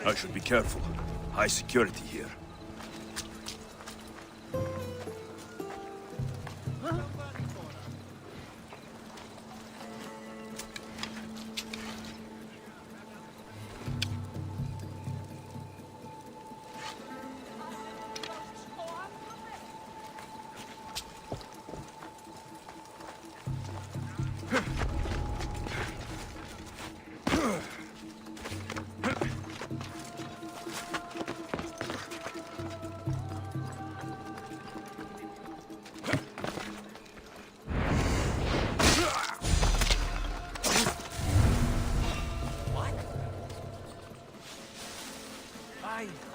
I should be careful. High security here.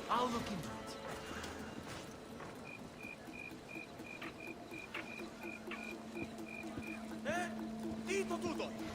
I'll look into it. Dito tutto!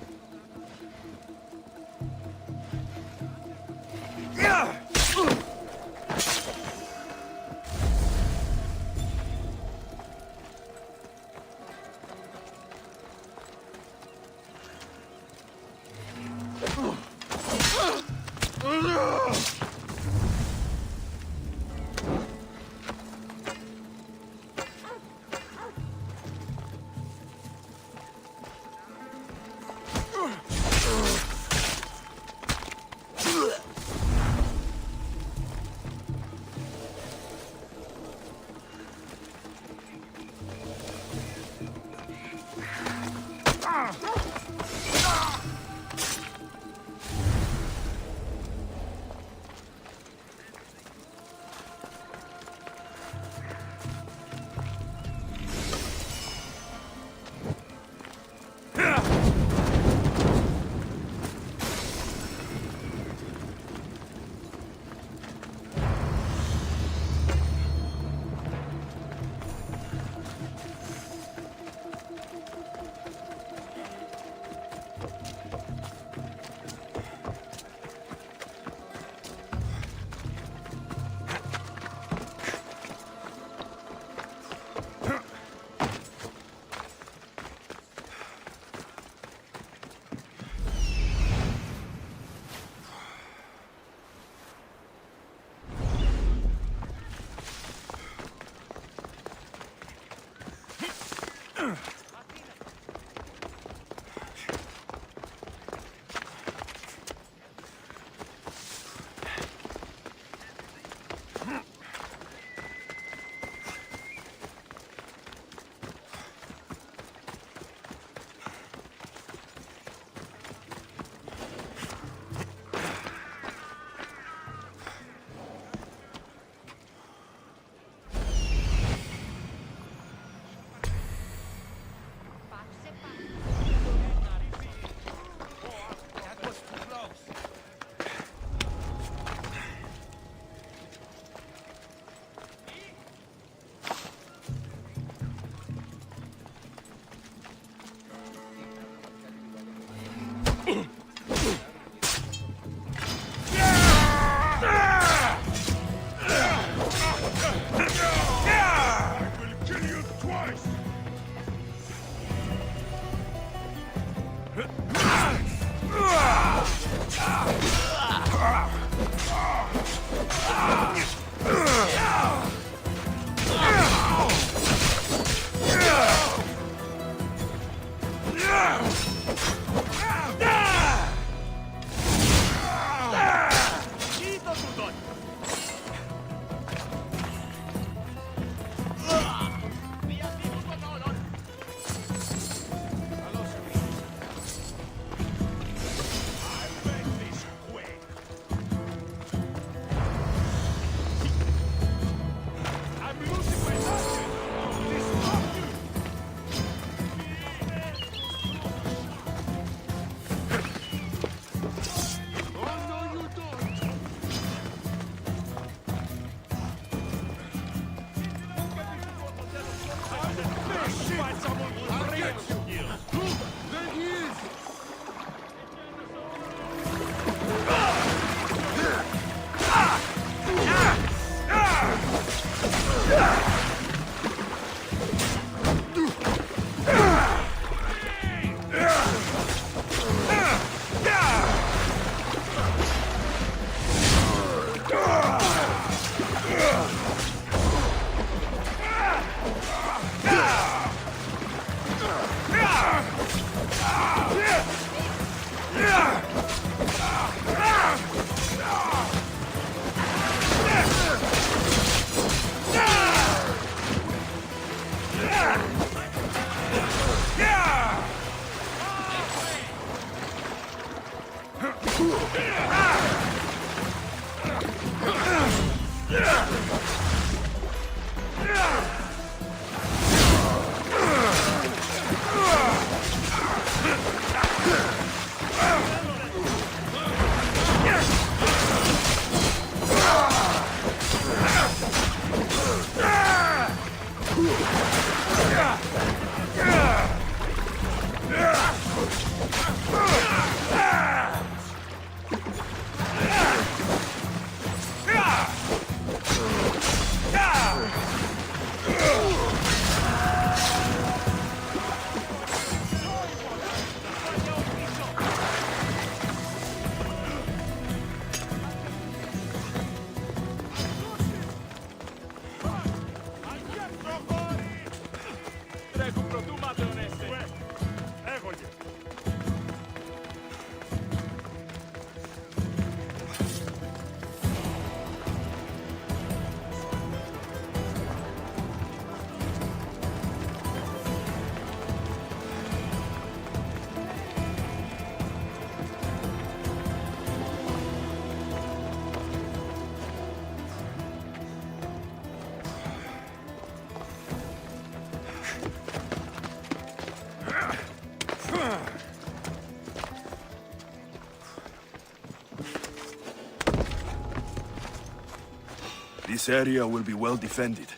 This area will be well defended.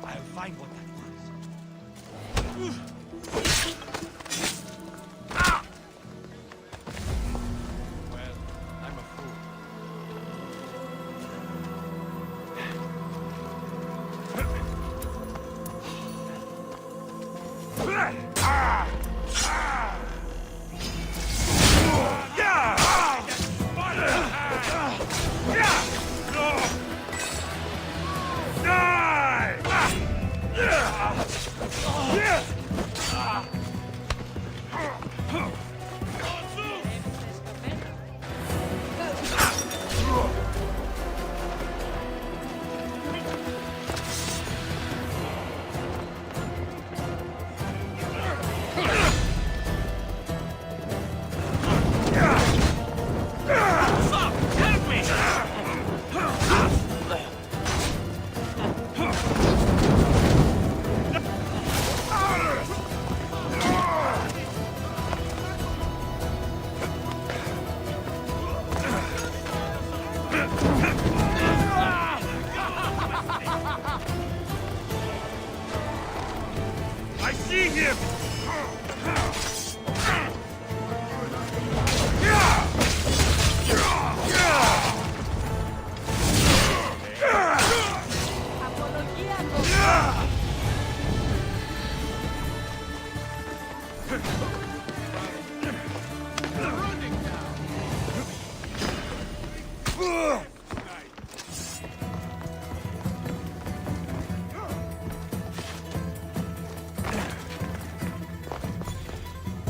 I'll find what that was. Well, I'm a fool. I see him!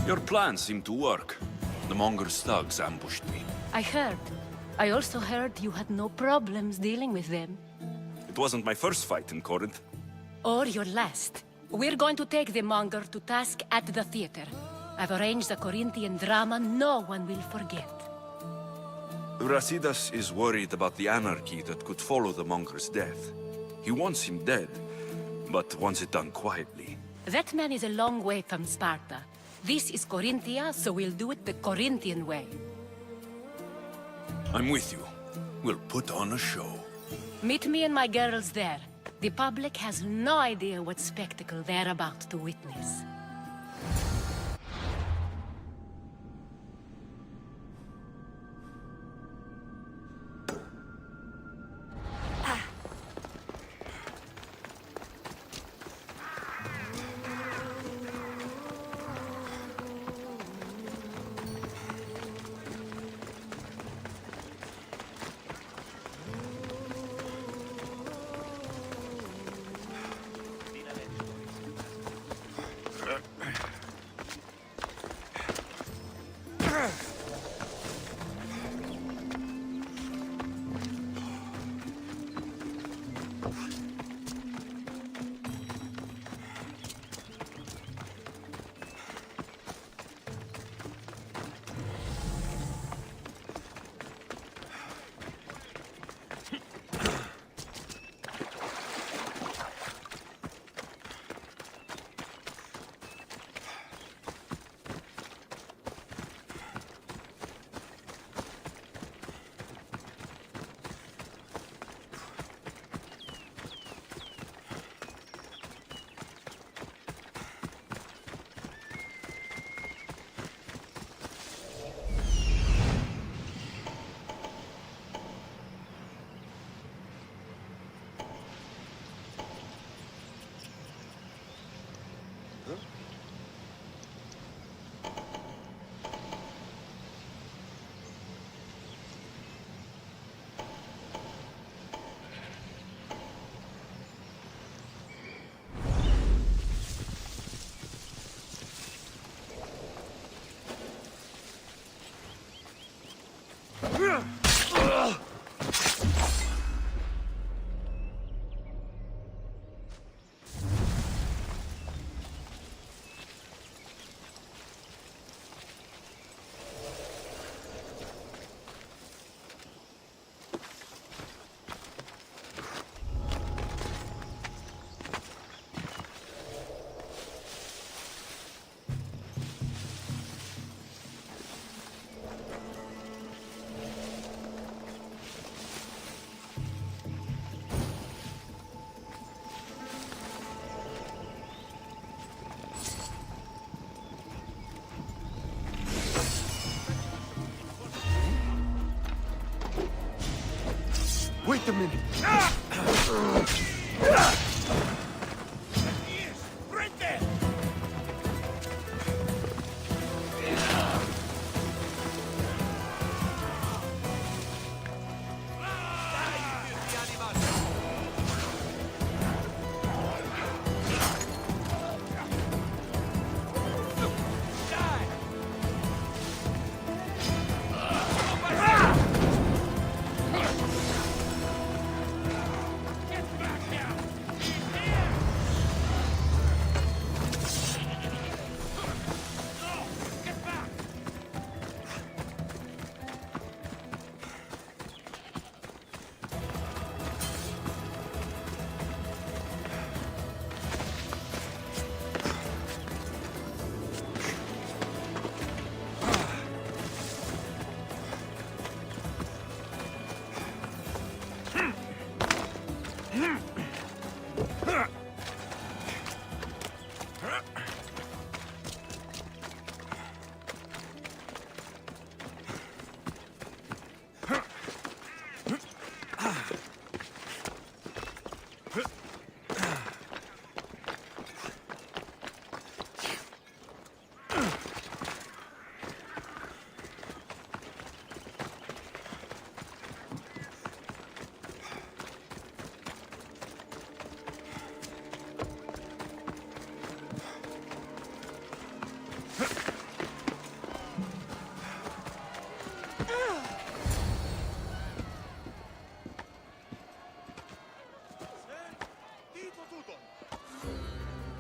Your plan seemed to work. The Monger's thugs ambushed me. I heard. I also heard you had no problems dealing with them. It wasn't my first fight in Corinth. Or your last. We're going to take the Monger to task at the theater. I've arranged a Corinthian drama no one will forget. Brasidas is worried about the anarchy that could follow the Monger's death. He wants him dead, but wants it done quietly. That man is a long way from Sparta. This is Corinthia, so we'll do it the Corinthian way. I'm with you. We'll put on a show. Meet me and my girls there. The public has no idea what spectacle they're about to witness. Wait a minute. Right there!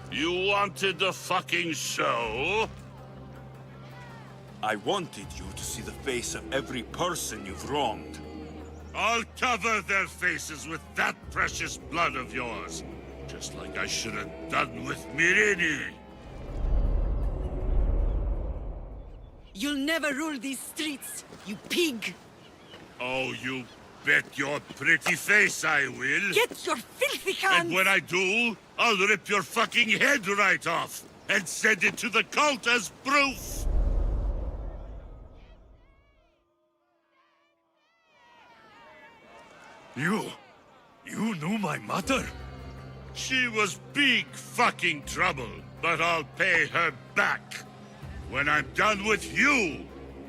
You wanted the fucking show? I wanted you to see the face of every person you've wronged. I'll cover their faces with that precious blood of yours. Just like I should have done with Mirini. You'll never rule these streets, you pig! Oh, you bet your pretty face I will. Get your filthy hands! And when I do, I'll rip your fucking head right off and send it to the cult as proof. You knew my mother? She was big fucking trouble, but I'll pay her back. When I'm done with you,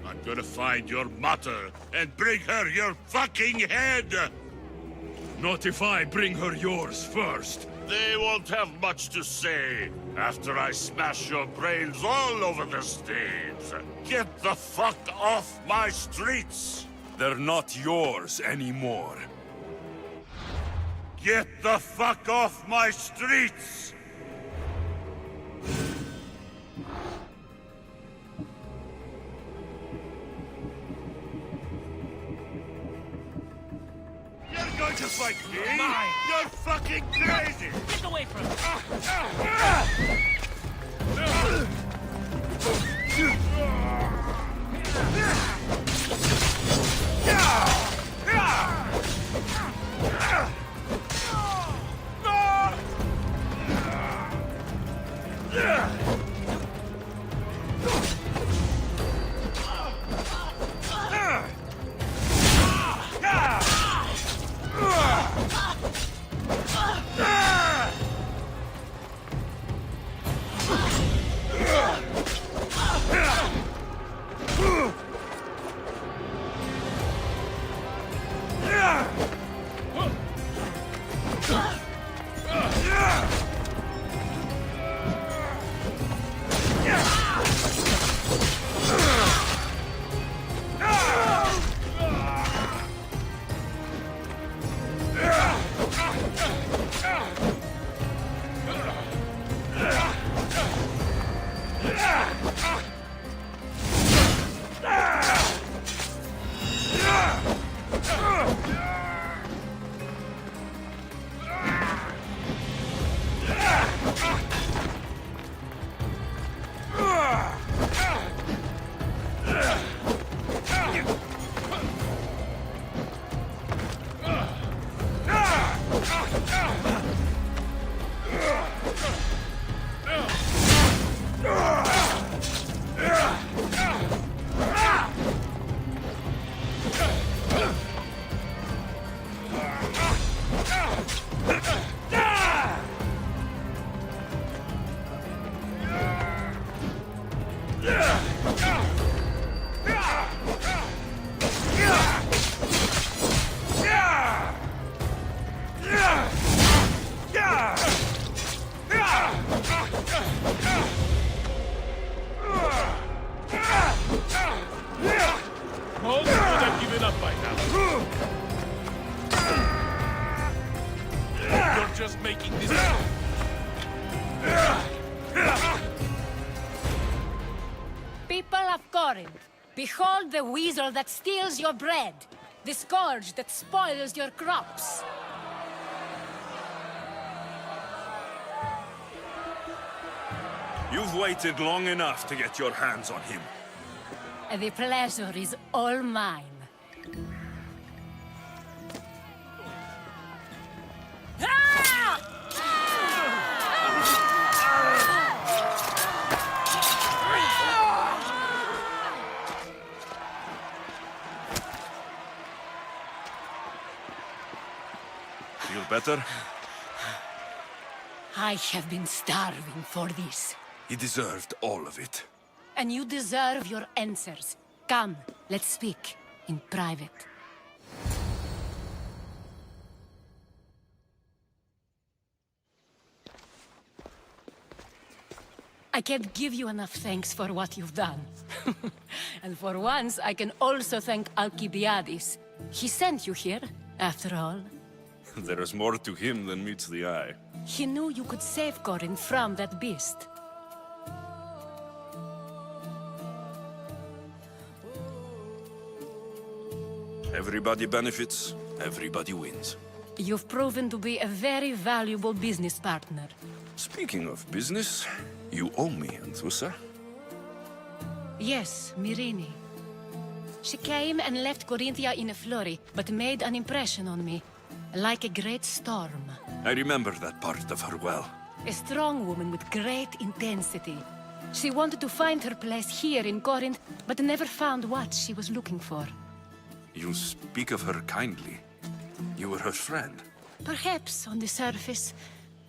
I'm gonna find your mother and bring her your fucking head! Not if I bring her yours first. They won't have much to say after I smash your brains all over the stage. Get the fuck off my streets! They're not yours anymore. Get the fuck off my streets! You're going to fight me? Mine. You're fucking crazy! Get away from me! making this. People of Corinth, behold the weasel that steals your bread, the scourge that spoils your crops. You've waited long enough to get your hands on him. The pleasure is all mine. Feel better? I have been starving for this. He deserved all of it. And you deserve your answers. Come, let's speak in private. I can't give you enough thanks for what you've done. And for once, I can also thank Alcibiades. He sent you here, after all. There is more to him than meets the eye. He knew you could save Corinth from that beast. Everybody benefits, everybody wins. You've proven to be a very valuable business partner. Speaking of business, you owe me, Anthusa. Yes, Myrine. She came and left Corinthia in a flurry, but made an impression on me, like a great storm. I remember that part of her well. A strong woman with great intensity. She wanted to find her place here in Corinth, but never found what she was looking for. You speak of her kindly. You were her friend. Perhaps on the surface,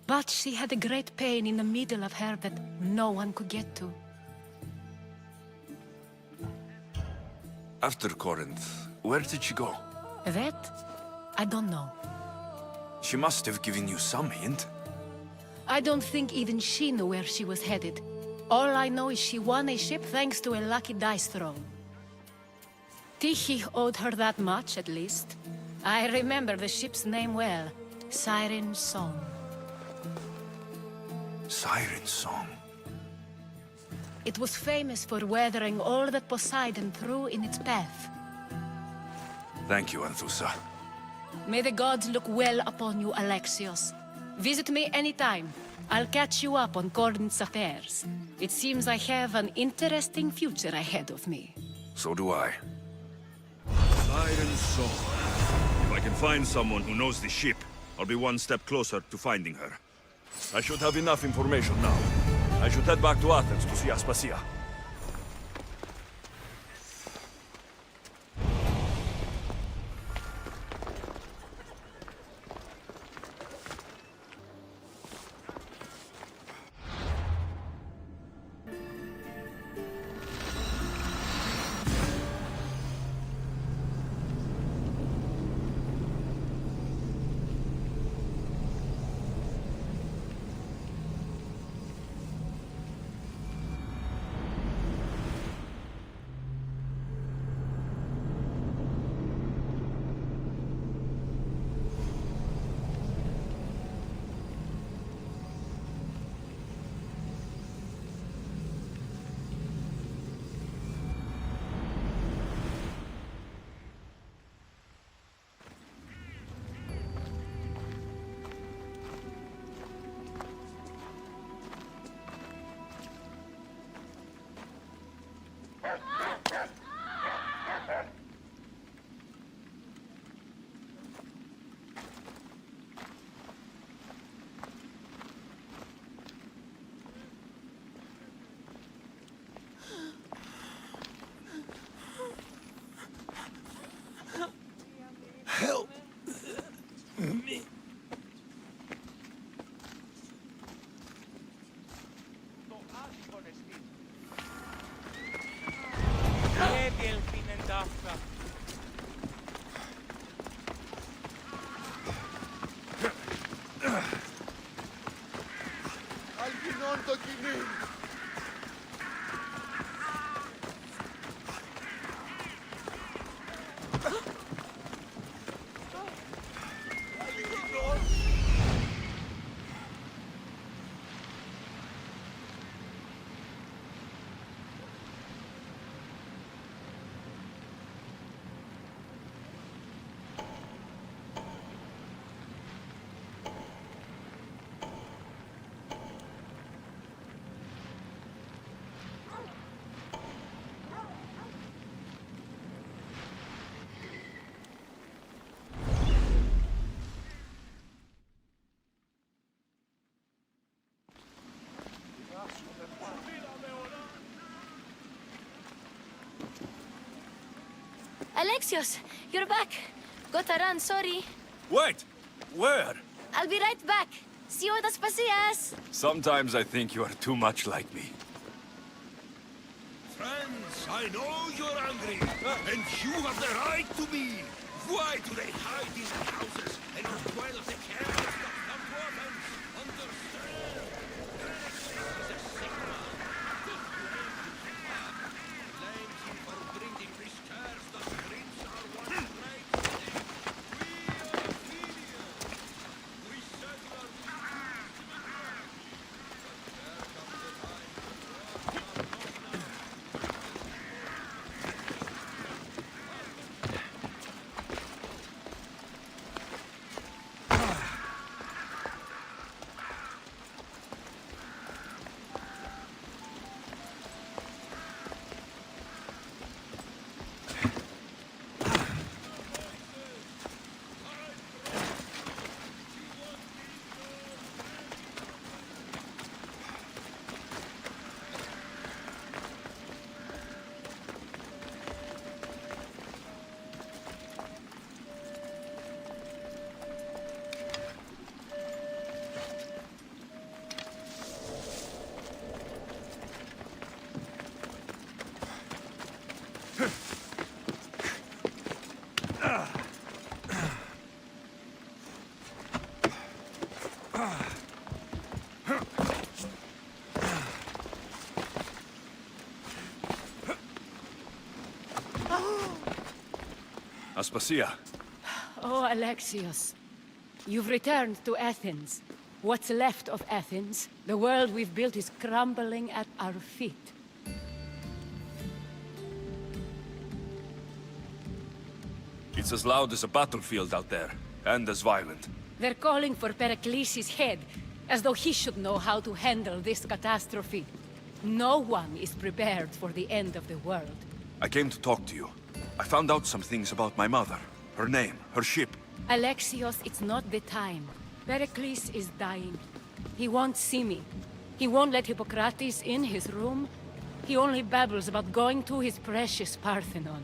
but she had a great pain in the middle of her that no one could get to. After Corinth, where did she go? That? I don't know. She must have given you some hint. I don't think even she knew where she was headed. All I know is she won a ship thanks to a lucky dice throw. Tyche owed her that much, at least. I remember the ship's name well. Siren Song. Siren Song. It was famous for weathering all that Poseidon threw in its path. Thank you, Anthusa. May the gods look well upon you, Alexios. Visit me anytime. I'll catch you up on Corinth's affairs. It seems I have an interesting future ahead of me. So do I. Siren Song. If I can find someone who knows the ship, I'll be one step closer to finding her. I should have enough information now. I should head back to Athens to see Aspasia. Alexios, you're back. Gotta run, sorry. Wait! Where? I'll be right back. See you at Aspasias. Sometimes I think you are too much like me. Friends, I know you're angry, and you have the right to be. Why do they hide in the houses and not dwell of the careless that come to offense? Understand? Alexis is a sick man. Blames him for bringing rich cares the streets are one great city. We are obedient. We settle our Aspasia. Oh, Alexios. You've returned to Athens. What's left of Athens, the world we've built, is crumbling at our feet. It's as loud as a battlefield out there, and as violent. They're calling for Pericles' head, as though he should know how to handle this catastrophe. No one is prepared for the end of the world. I came to talk to you. I found out some things about my mother. Her name, her ship. Alexios, it's not the time. Pericles is dying. He won't see me. He won't let Hippocrates in his room. He only babbles about going to his precious Parthenon.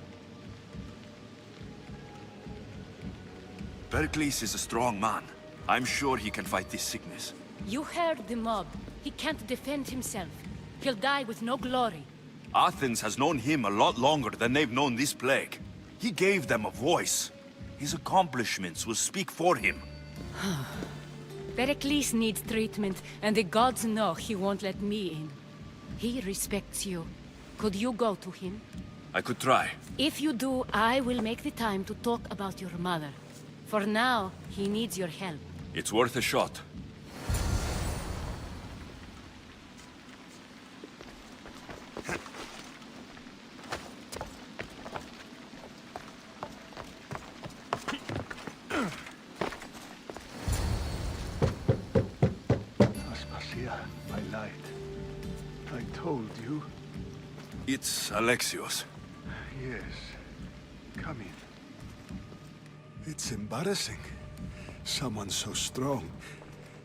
Pericles is a strong man. I'm sure he can fight this sickness. You heard the mob. He can't defend himself. He'll die with no glory. Athens has known him a lot longer than they've known this plague. He gave them a voice. His accomplishments will speak for him. Pericles needs treatment, and the gods know he won't let me in. He respects you. Could you go to him? I could try. If you do, I will make the time to talk about your mother. For now, he needs your help. It's worth a shot. Aspasia, I lied. I told you. It's Alexios. Yes. Come in. It's embarrassing. Someone so strong,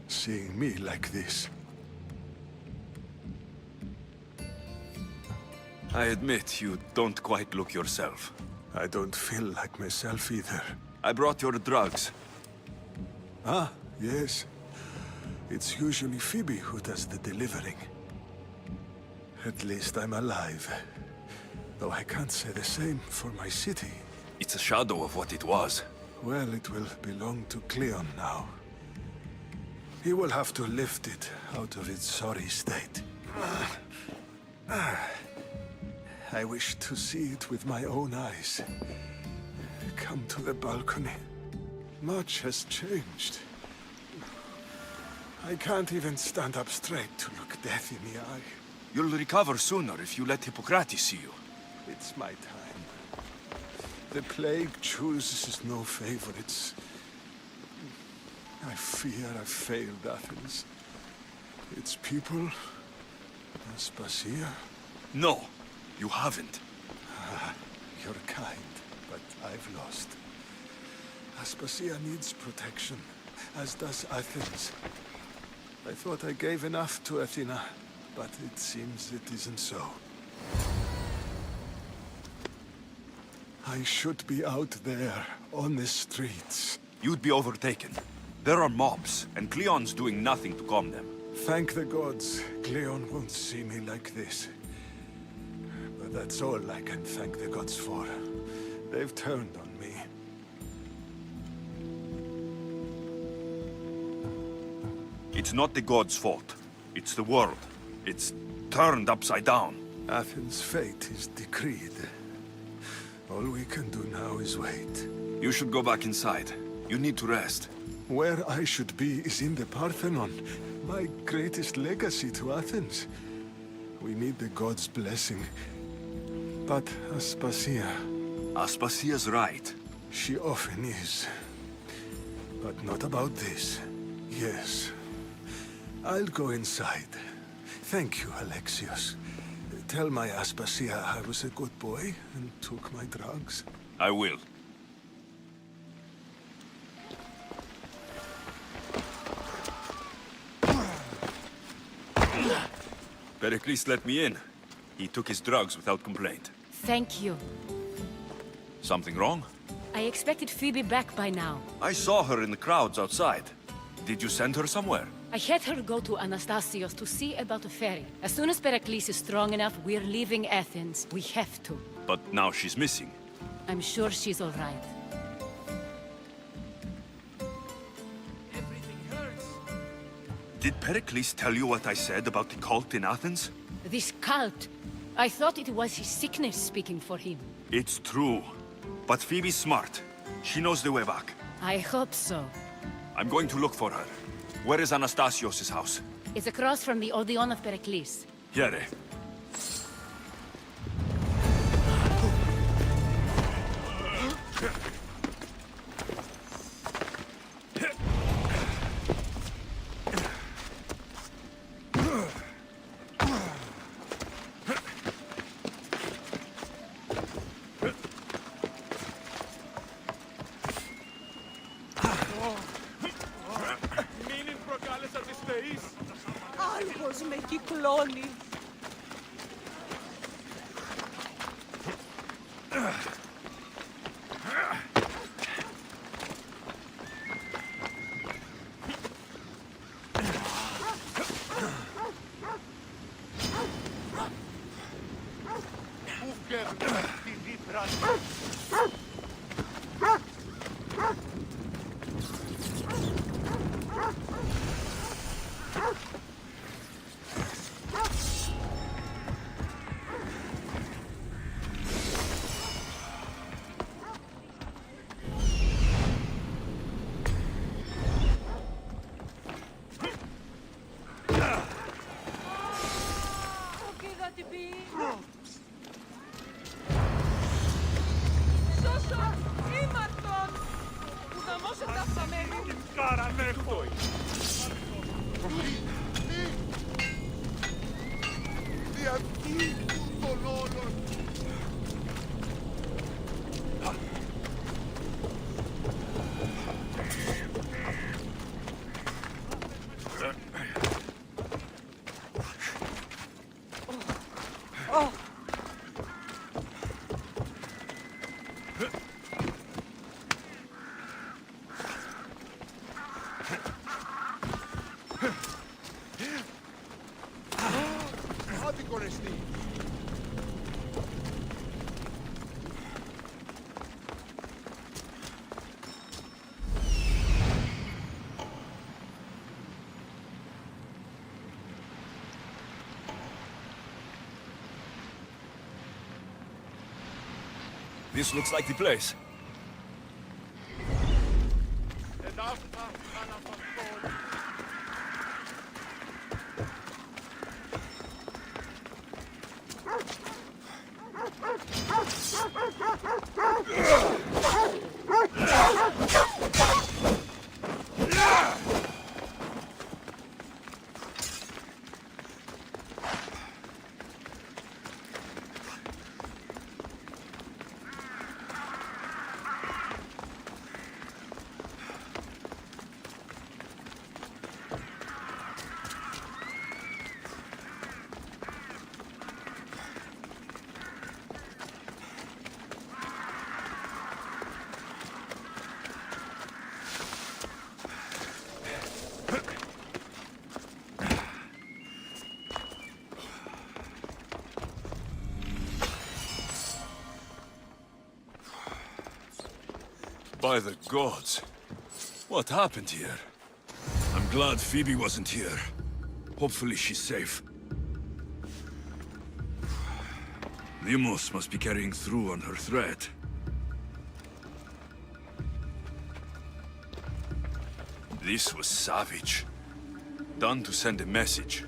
seeing me like this. I admit you don't quite look yourself. I don't feel like myself either. I brought your drugs. Ah, yes. It's usually Phoebe who does the delivering. At least I'm alive. Though I can't say the same for my city. It's a shadow of what it was. Well, it will belong to Cleon now. He will have to lift it out of its sorry state. I wish to see it with my own eyes. Come to the balcony. Much has changed. I can't even stand up straight to look death in the eye. You'll recover sooner if you let Hippocrates see you. It's my time. The plague chooses no favorites. I fear I've failed Athens. Its people, Aspasia. No, you haven't. You're kind, but I've lost. Aspasia needs protection, as does Athens. I thought I gave enough to Athena, but it seems it isn't so. I should be out there, on the streets. You'd be overtaken. There are mobs, and Cleon's doing nothing to calm them. Thank the gods, Cleon won't see me like this. But that's all I can thank the gods for. They've turned on me. It's not the gods' fault. It's the world. It's turned upside down. Athens' fate is decreed. All we can do now is wait. You should go back inside. You need to rest. Where I should be is in the Parthenon, my greatest legacy to Athens. We need the gods' blessing. But Aspasia... Aspasia's right. She often is. But not about this. Yes. I'll go inside. Thank you, Alexios. Tell my Aspasia I was a good boy and took my drugs. I will. Pericles let me in. He took his drugs without complaint. Thank you. Something wrong? I expected Phoebe back by now. I saw her in the crowds outside. Did you send her somewhere? I had her go to Anastasios to see about a ferry. As soon as Pericles is strong enough, we're leaving Athens. We have to. But now she's missing. I'm sure she's all right. Everything hurts. Did Pericles tell you what I said about the cult in Athens? This cult. I thought it was his sickness speaking for him. It's true. But Phoebe's smart. She knows the way back. I hope so. I'm going to look for her. Where is Anastasios' house? It's across from the Odeon of Pericles. Here. Μην προκάλεσα τις θεείς. Άλγος με κυκλώνει. Πού βγαίνουν τη δίπρα. Κοίτα τι πει. Σώσο, ήμαρτον. Που δαμώσε τα φταμένου. Καρανέχο. Διαβγεί των όλων. Άδικο ρεστή. This looks like the place. Εδάφτα αναπαυτών. By the gods. What happened here? I'm glad Phoebe wasn't here. Hopefully she's safe. The Immerse must be carrying through on her threat. This was savage. Done to send a message.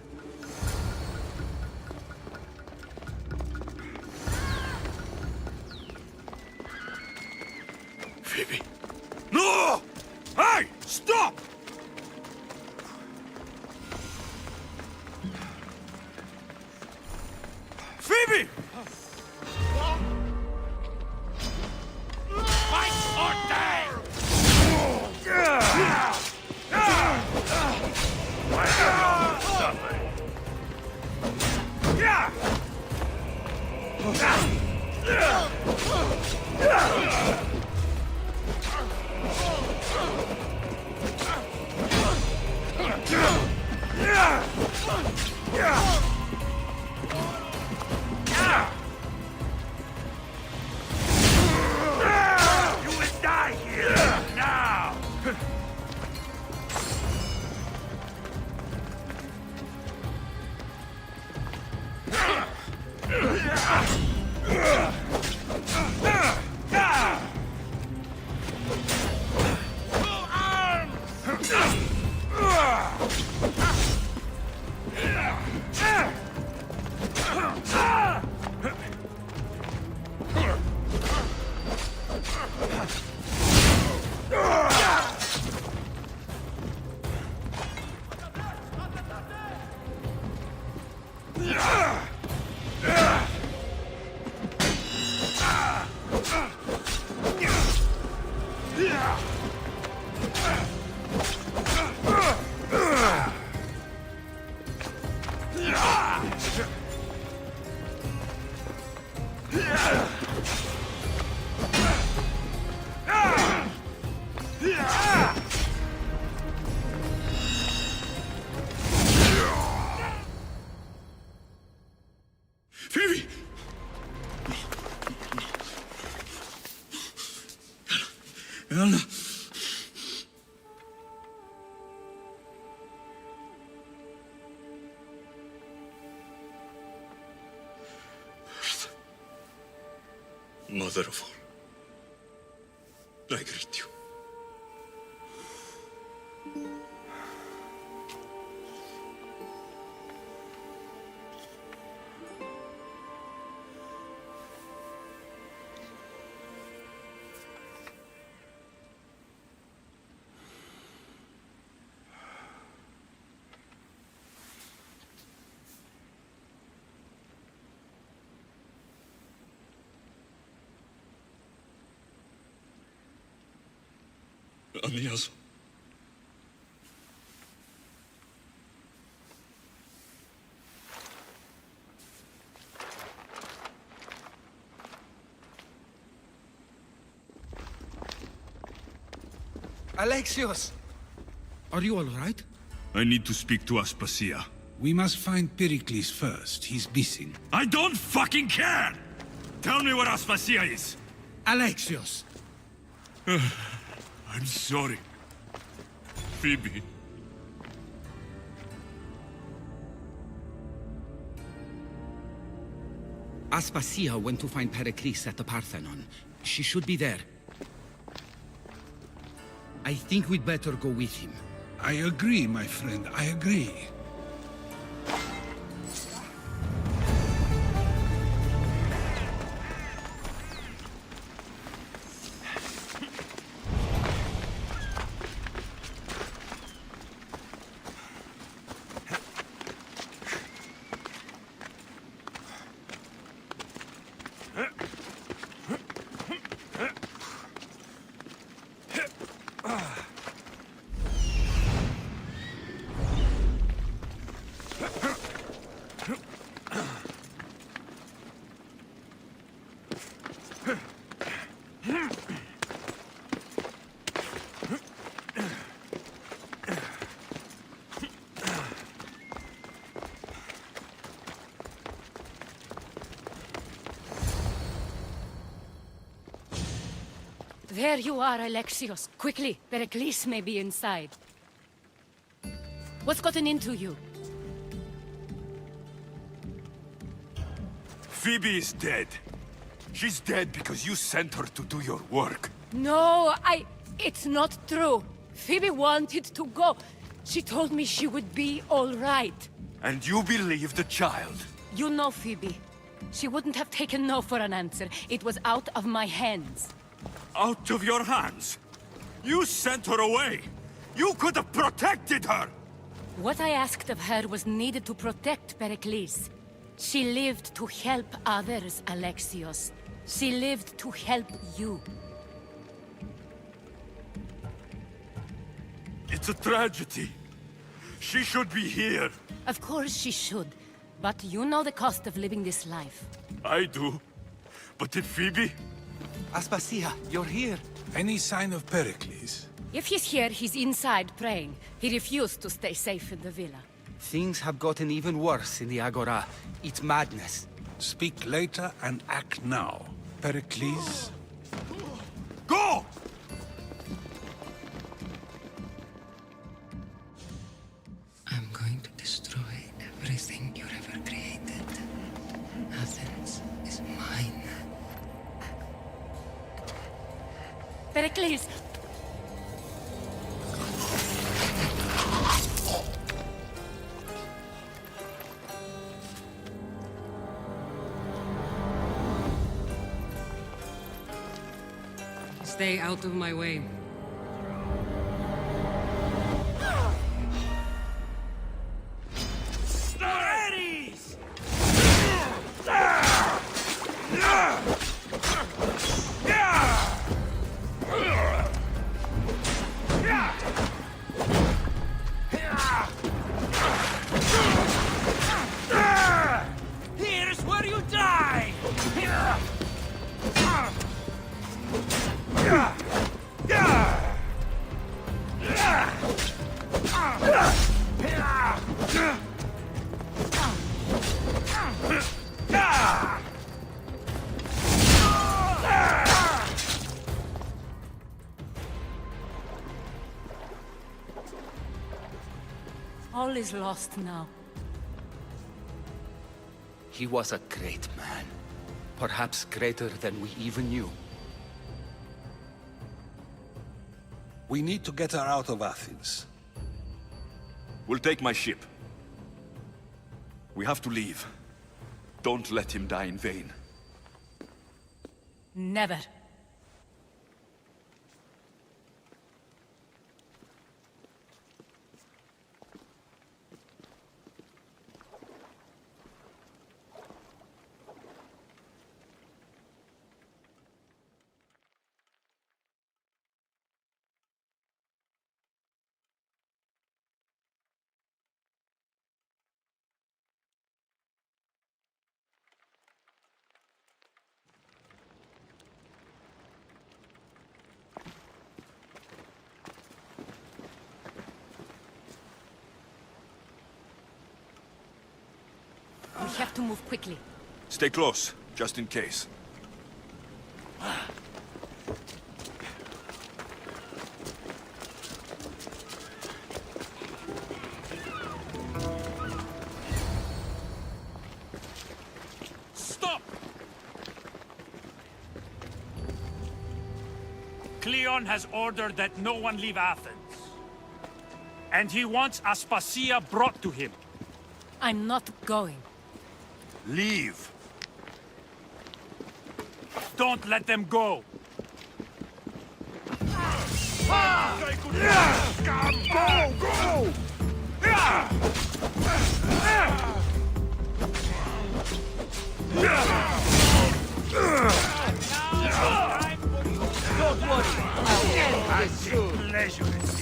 Phoebe. No! Hey! Stop! Phoebe! Fight or die! You will die here now! Phoebe! Anna! Mother of all, I greet you. Amiazo. Alexios! Are you all right? I need to speak to Aspasia. We must find Pericles first. He's missing. I don't fucking care! Tell me where Aspasia is! Alexios! I'm sorry. Phoebe. Aspasia went to find Pericles at the Parthenon. She should be there. I think we'd better go with him. I agree, my friend. I agree. There you are, Alexios. Quickly, Pericles may be inside. What's gotten into you? Phoebe is dead. She's dead because you sent her to do your work. No, It's not true. Phoebe wanted to go. She told me she would be all right. And you believe the child? You know Phoebe. She wouldn't have taken no for an answer. It was out of my hands. Out of your hands? You sent her away! You could have protected her! What I asked of her was needed to protect Pericles. She lived to help others, Alexios. She lived to help you. It's a tragedy. She should be here. Of course she should. But you know the cost of living this life. I do. But did Phoebe? Aspasia, you're here. Any sign of Pericles? If he's here, he's inside praying. He refused to stay safe in the villa. Things have gotten even worse in the Agora. It's madness. Speak later and act now. Pericles? Go! I'm going to destroy everything you've ever created. Athens is mine. Pericles! Stay out of my way. Here's where you die! All is lost now. He was a great man. Perhaps greater than we even knew. We need to get her out of Athens. We'll take my ship. We have to leave. Don't let him die in vain. Never. We have to move quickly. Stay close, just in case. Stop! Cleon has ordered that no one leave Athens. And he wants Aspasia brought to him. I'm not going. Leave! Don't let them go! Don't worry, I'll end this soon. Pleasure in this.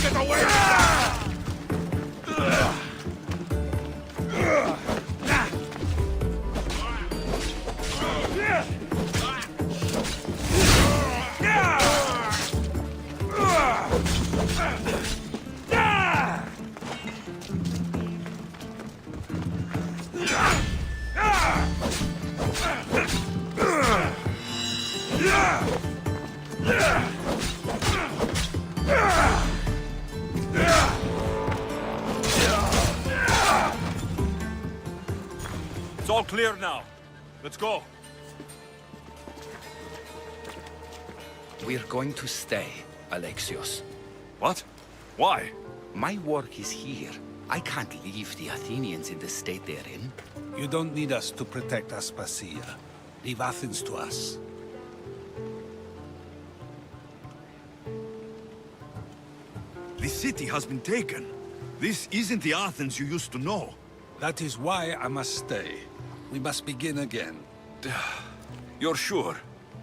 Get away! clear now. Let's go. We're going to stay, Alexios. What? Why? My work is here. I can't leave the Athenians in the state they're in. You don't need us to protect Aspasia. Leave Athens to us. The city has been taken. This isn't the Athens you used to know. That is why I must stay. We must begin again. You're sure?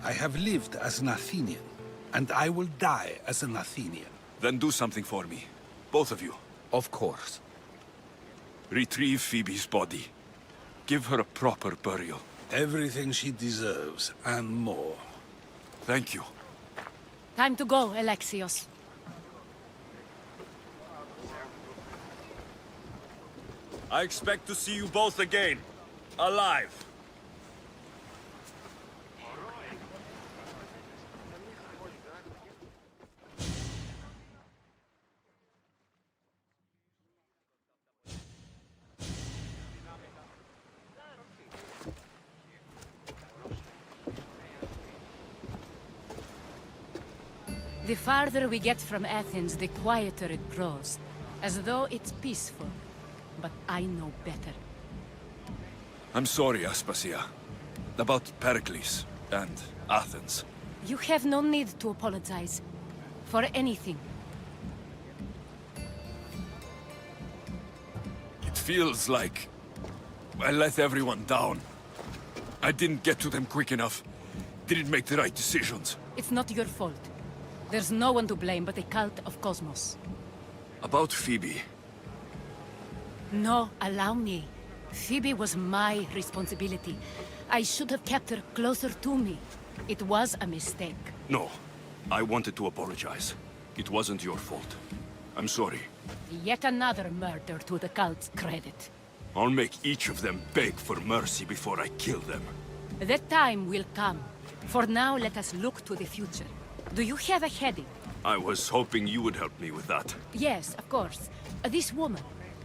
I have lived as an Athenian, and I will die as an Athenian. Then do something for me. Both of you. Of course. Retrieve Phoebe's body. Give her a proper burial. Everything she deserves, and more. Thank you. Time to go, Alexios. I expect to see you both again. Alive. The farther we get from Athens, the quieter it grows. As though it's peaceful. But I know better. I'm sorry, Aspasia. About Pericles and Athens. You have no need to apologize. For anything. It feels like I let everyone down. I didn't get to them quick enough. Didn't make the right decisions. It's not your fault. There's no one to blame but the cult of Cosmos. About Phoebe. No, allow me. Phoebe was my responsibility. I should have kept her closer to me. It was a mistake. No. I wanted to apologize. It wasn't your fault. I'm sorry. Yet another murder to the cult's credit. I'll make each of them beg for mercy before I kill them. That time will come. For now, let us look to the future. Do you have a heading? I was hoping you would help me with that. Yes, of course. This woman.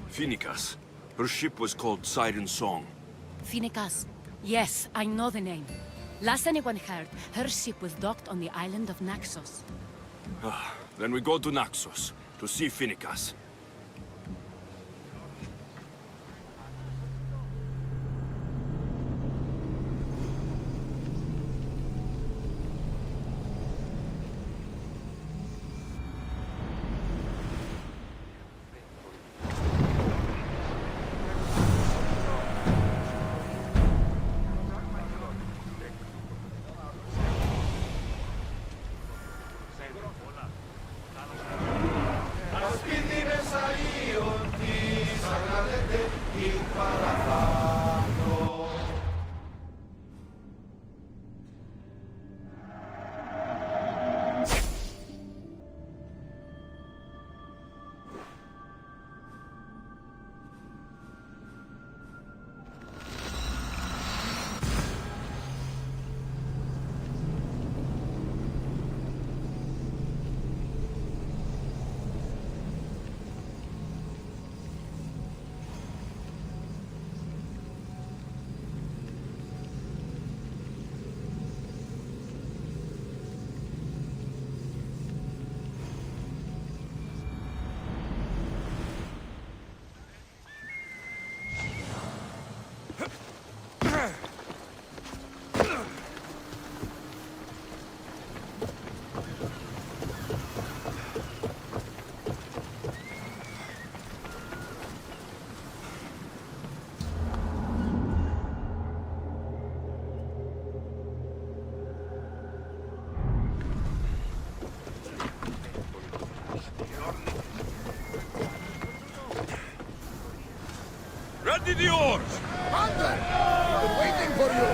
Phoenicas. Her ship was called Siren Song. Phoenicas. Yes, I know the name. Last anyone heard, her ship was docked on the island of Naxos. Then we go to Naxos, to see Phoenicas. Ready the oars! Hunter! I've been waiting for you!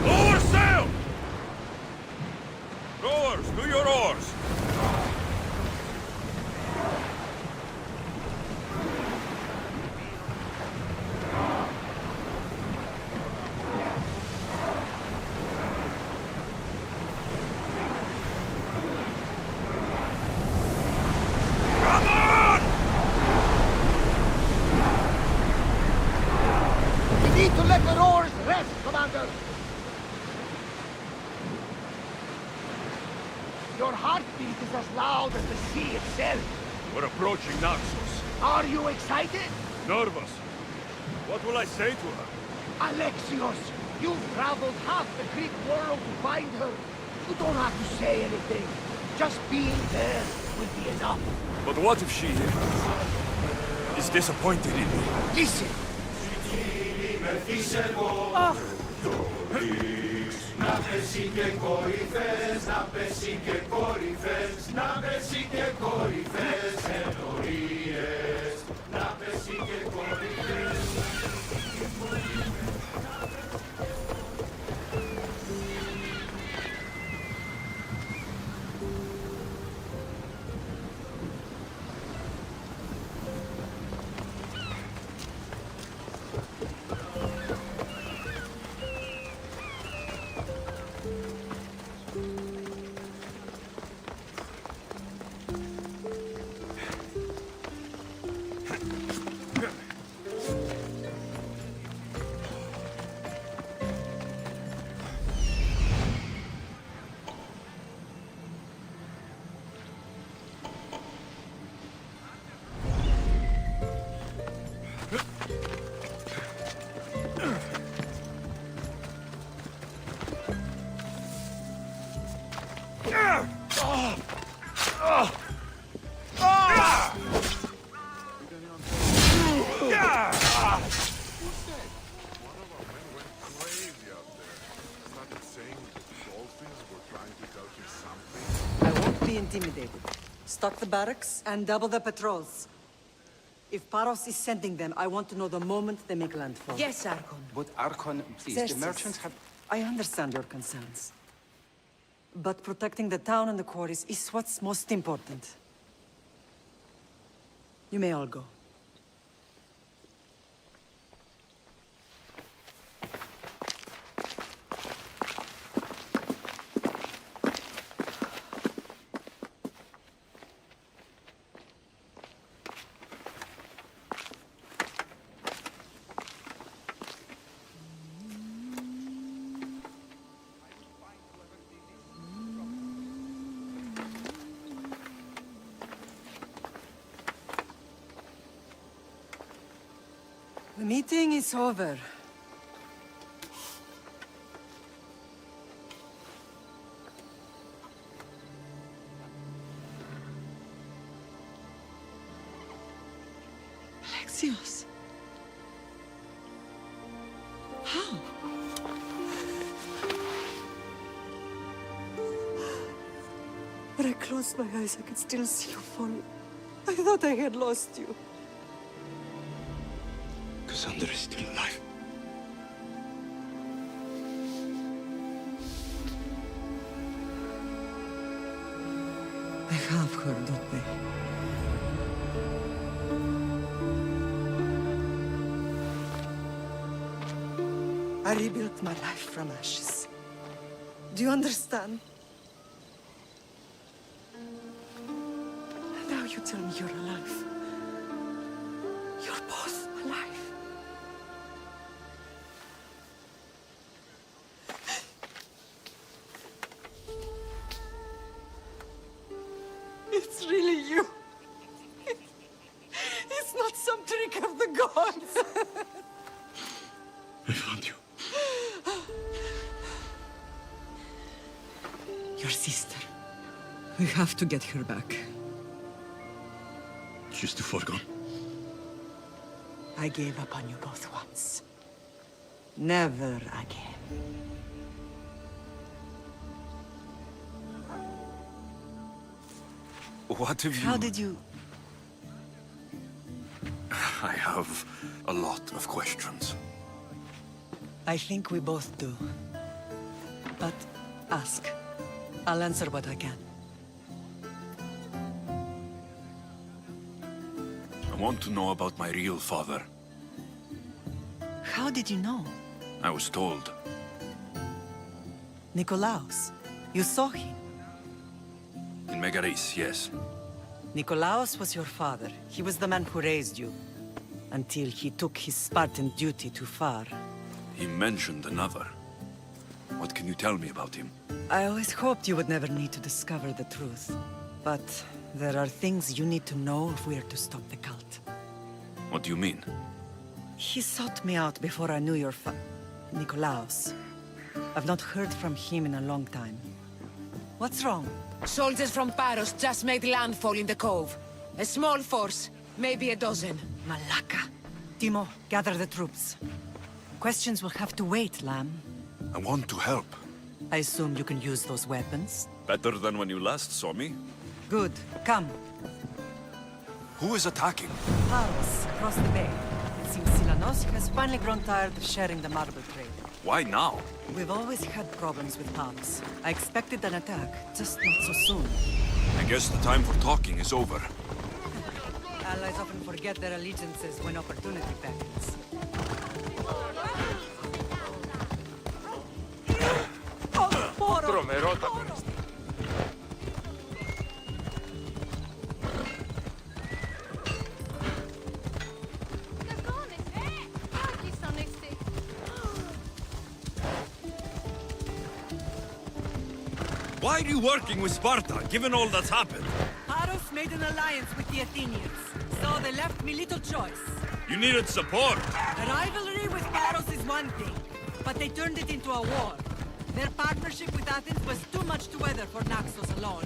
Lower sail! Rowers, do your oars! Yes, Commander! Your heartbeat is as loud as the sea itself. We're approaching Naxos. Are you excited? Nervous. What will I say to her? Alexios, you've traveled half the Greek world to find her. You don't have to say anything. Just being there will be enough. But what if she is disappointed in me? Listen! I won't be intimidated. Stock the barracks and double the patrols. If Paros is sending them, I want to know the moment they make landfall. Yes, Archon. But Archon, please, Xerxes, the merchants have... I understand your concerns. But protecting the town and the quarries is what's most important. You may all go. The meeting is over. Alexios. How? When I closed my eyes, I could still see you falling. I thought I had lost you. Cassandra is still alive. I have her, don't they? I rebuilt my life from ashes. Do you understand? Now you tell me you're alive. You're both alive. It's really you. It's not some trick of the gods. I found you. Your sister. We have to get her back. She's too far gone. I gave up on you both once. Never again. What have you... How did you... I have a lot of questions. I think we both do. But ask. I'll answer what I can. I want to know about my real father. How did you know? I was told. Nikolaos. You saw him. In Megaris, yes. Nikolaos was your father. He was the man who raised you. Until he took his Spartan duty too far. He mentioned another. What can you tell me about him? I always hoped you would never need to discover the truth. But there are things you need to know if we are to stop the cult. What do you mean? He sought me out before I knew your Nikolaos. I've not heard from him in a long time. What's wrong? Soldiers from Paros just made landfall in the cove. A small force, maybe a dozen. Malaka. Timo, gather the troops. Questions will have to wait, Lamb. I want to help. I assume you can use those weapons? Better than when you last saw me? Good. Come. Who is attacking? Paros, across the bay. It seems Silanos has finally grown tired of sharing the marble trade. Why now? We've always had problems with Paros. I expected an attack, just not so soon. I guess the time for talking is over. Allies often forget their allegiances when opportunity beckons. Why are you working with Sparta, given all that's happened? Paros made an alliance with the Athenians, so they left me little choice. You needed support. The rivalry with Paros is one thing, but they turned it into a war. Their partnership with Athens was too much to weather for Naxos alone.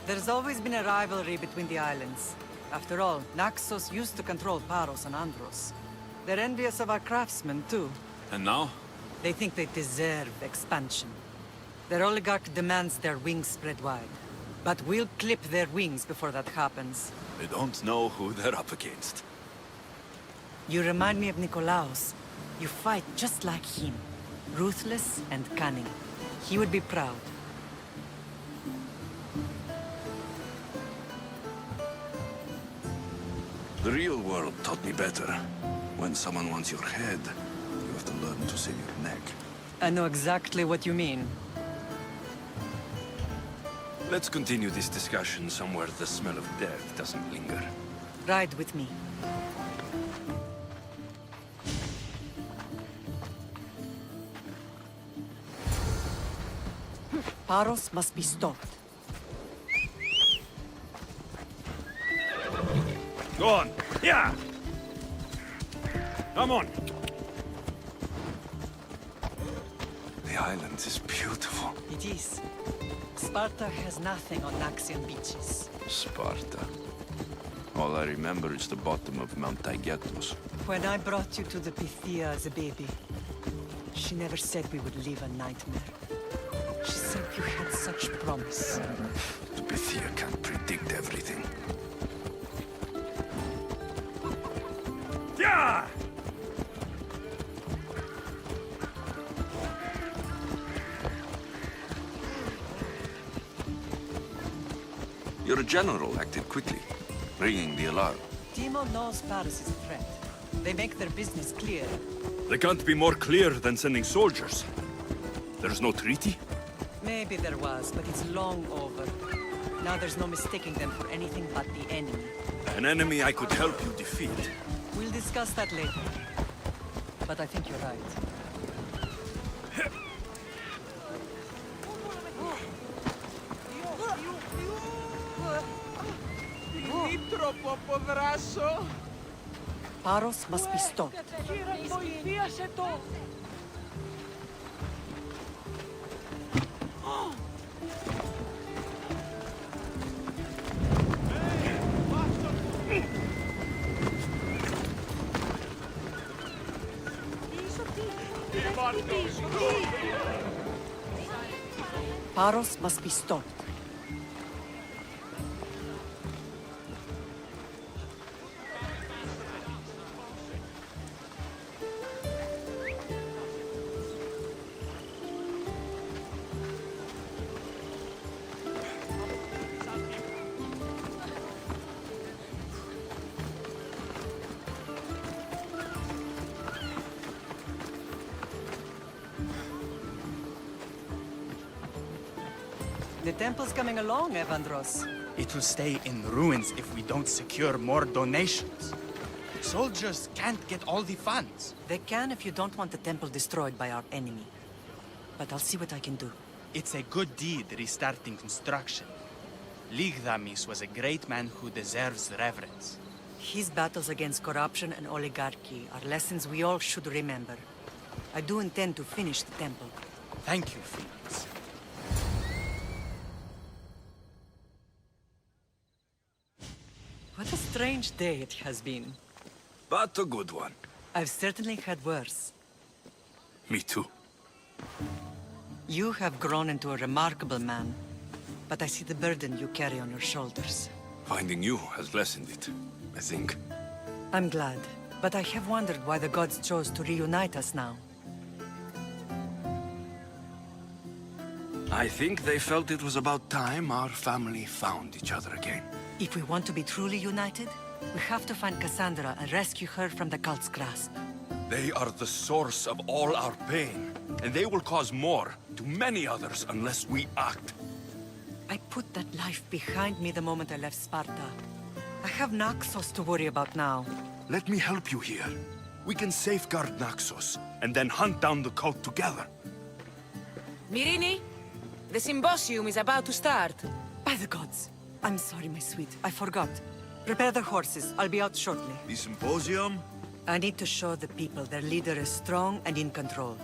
There's always been a rivalry between the islands. After all, Naxos used to control Paros and Andros. They're envious of our craftsmen, too. And now? They think they deserve expansion. Their oligarch demands their wings spread wide. But we'll clip their wings before that happens. They don't know who they're up against. You remind me of Nikolaos. You fight just like him. Ruthless and cunning. He would be proud. The real world taught me better. When someone wants your head, you have to learn to save your neck. I know exactly what you mean. Let's continue this discussion somewhere the smell of death doesn't linger. Ride with me. Paros must be stopped. Go on. Yeah! Come on. The island is beautiful. It is. Sparta has nothing on Naxian beaches. Sparta. All I remember is the bottom of Mount Taygetos. When I brought you to the Pythia as a baby, she never said we would live a nightmare. She said you had such promise. The Pythia can't predict everything. Yeah! Your general acted quickly, ringing the alarm. Timo knows Paris is a threat. They make their business clear. They can't be more clear than sending soldiers. There's no treaty? Maybe there was, but it's long over. Now there's no mistaking them for anything but the enemy. An enemy I could help you defeat. We'll discuss that later. But I think you're right. Paros must be stopped. Paros must be stopped. The temple's coming along, Evandros. It will stay in ruins if we don't secure more donations. Soldiers can't get all the funds. They can if you don't want the temple destroyed by our enemy. But I'll see what I can do. It's a good deed restarting construction. Ligdamis was a great man who deserves reverence. His battles against corruption and oligarchy are lessons we all should remember. I do intend to finish the temple. Thank you, Felix. What a strange day it has been. But a good one. I've certainly had worse. Me too. You have grown into a remarkable man, but I see the burden you carry on your shoulders. Finding you has lessened it, I think. I'm glad, but I have wondered why the gods chose to reunite us now. I think they felt it was about time our family found each other again. If we want to be truly united, we have to find Cassandra and rescue her from the cult's grasp. They are the source of all our pain, and they will cause more to many others unless we act. I put that life behind me the moment I left Sparta. I have Naxos to worry about now. Let me help you here. We can safeguard Naxos, and then hunt down the cult together. Myrrine, the symposium is about to start. By the gods. I'm sorry, my sweet. I forgot. Prepare the horses. I'll be out shortly. The symposium? I need to show the people their leader is strong and in control.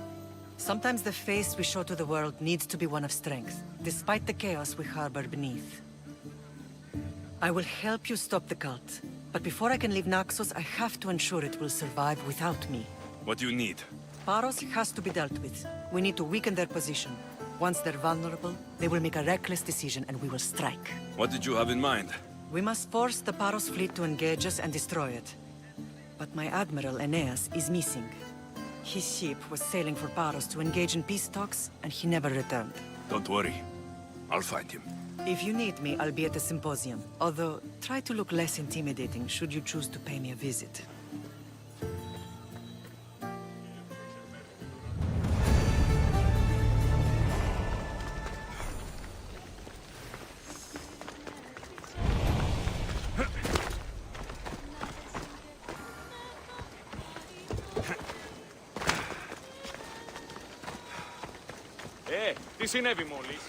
Sometimes the face we show to the world needs to be one of strength, despite the chaos we harbor beneath. I will help you stop the cult, but before I can leave Naxos, I have to ensure it will survive without me. What do you need? Paros has to be dealt with. We need to weaken their position. Once they're vulnerable, they will make a reckless decision and we will strike. What did you have in mind? We must force the Paros fleet to engage us and destroy it. But my admiral, Aeneas, is missing. His ship was sailing for Paros to engage in peace talks, and he never returned. Don't worry. I'll find him. If you need me, I'll be at the symposium. Although, try to look less intimidating should you choose to pay me a visit. τι συνέβη μόλις?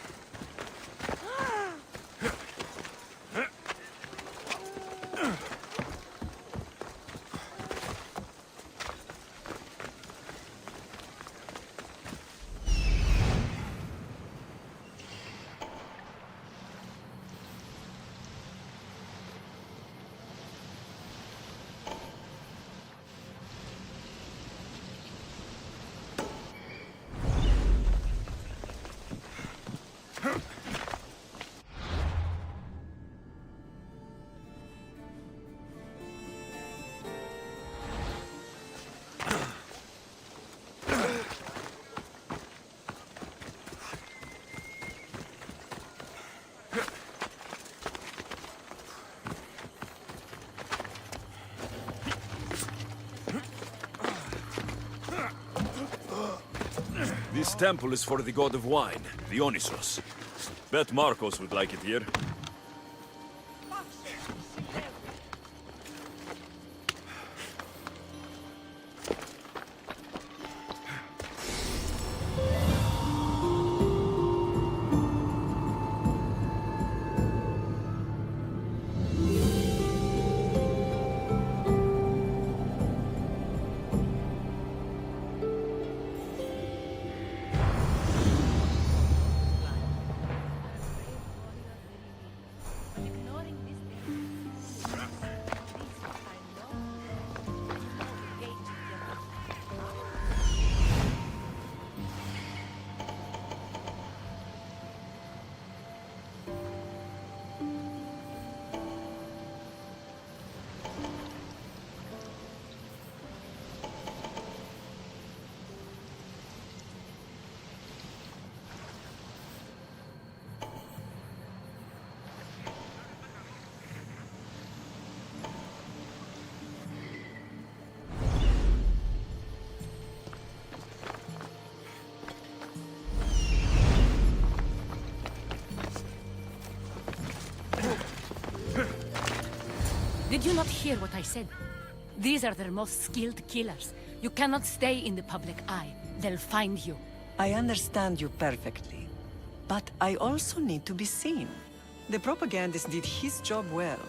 This temple is for the god of wine, Dionysos. Bet Marcos would like it here. Did you not hear what I said? These are their most skilled killers. You cannot stay in the public eye. They'll find you. I understand you perfectly. But I also need to be seen. The propagandist did his job well.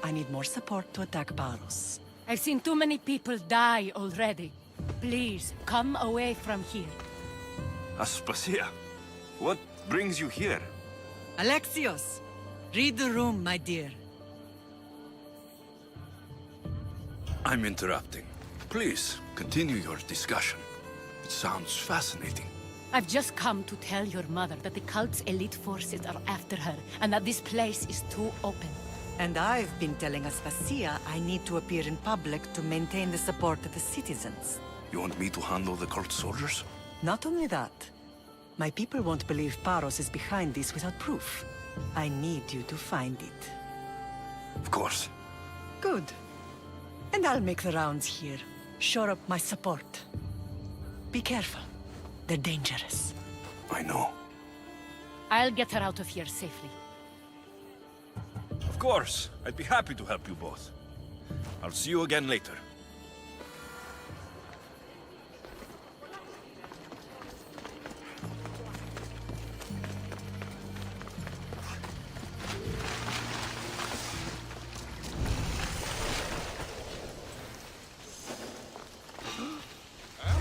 I need more support to attack Paros. I've seen too many people die already. Please, come away from here. Aspasia, what brings you here? Alexios! Read the room, my dear. I'm interrupting. Please, continue your discussion. It sounds fascinating. I've just come to tell your mother that the cult's elite forces are after her, and that this place is too open. And I've been telling Aspasia I need to appear in public to maintain the support of the citizens. You want me to handle the cult soldiers? Not only that. My people won't believe Paros is behind this without proof. I need you to find it. Of course. Good. And I'll make the rounds here. Shore up my support. Be careful. They're dangerous. I know. I'll get her out of here safely. Of course. I'd be happy to help you both. I'll see you again later.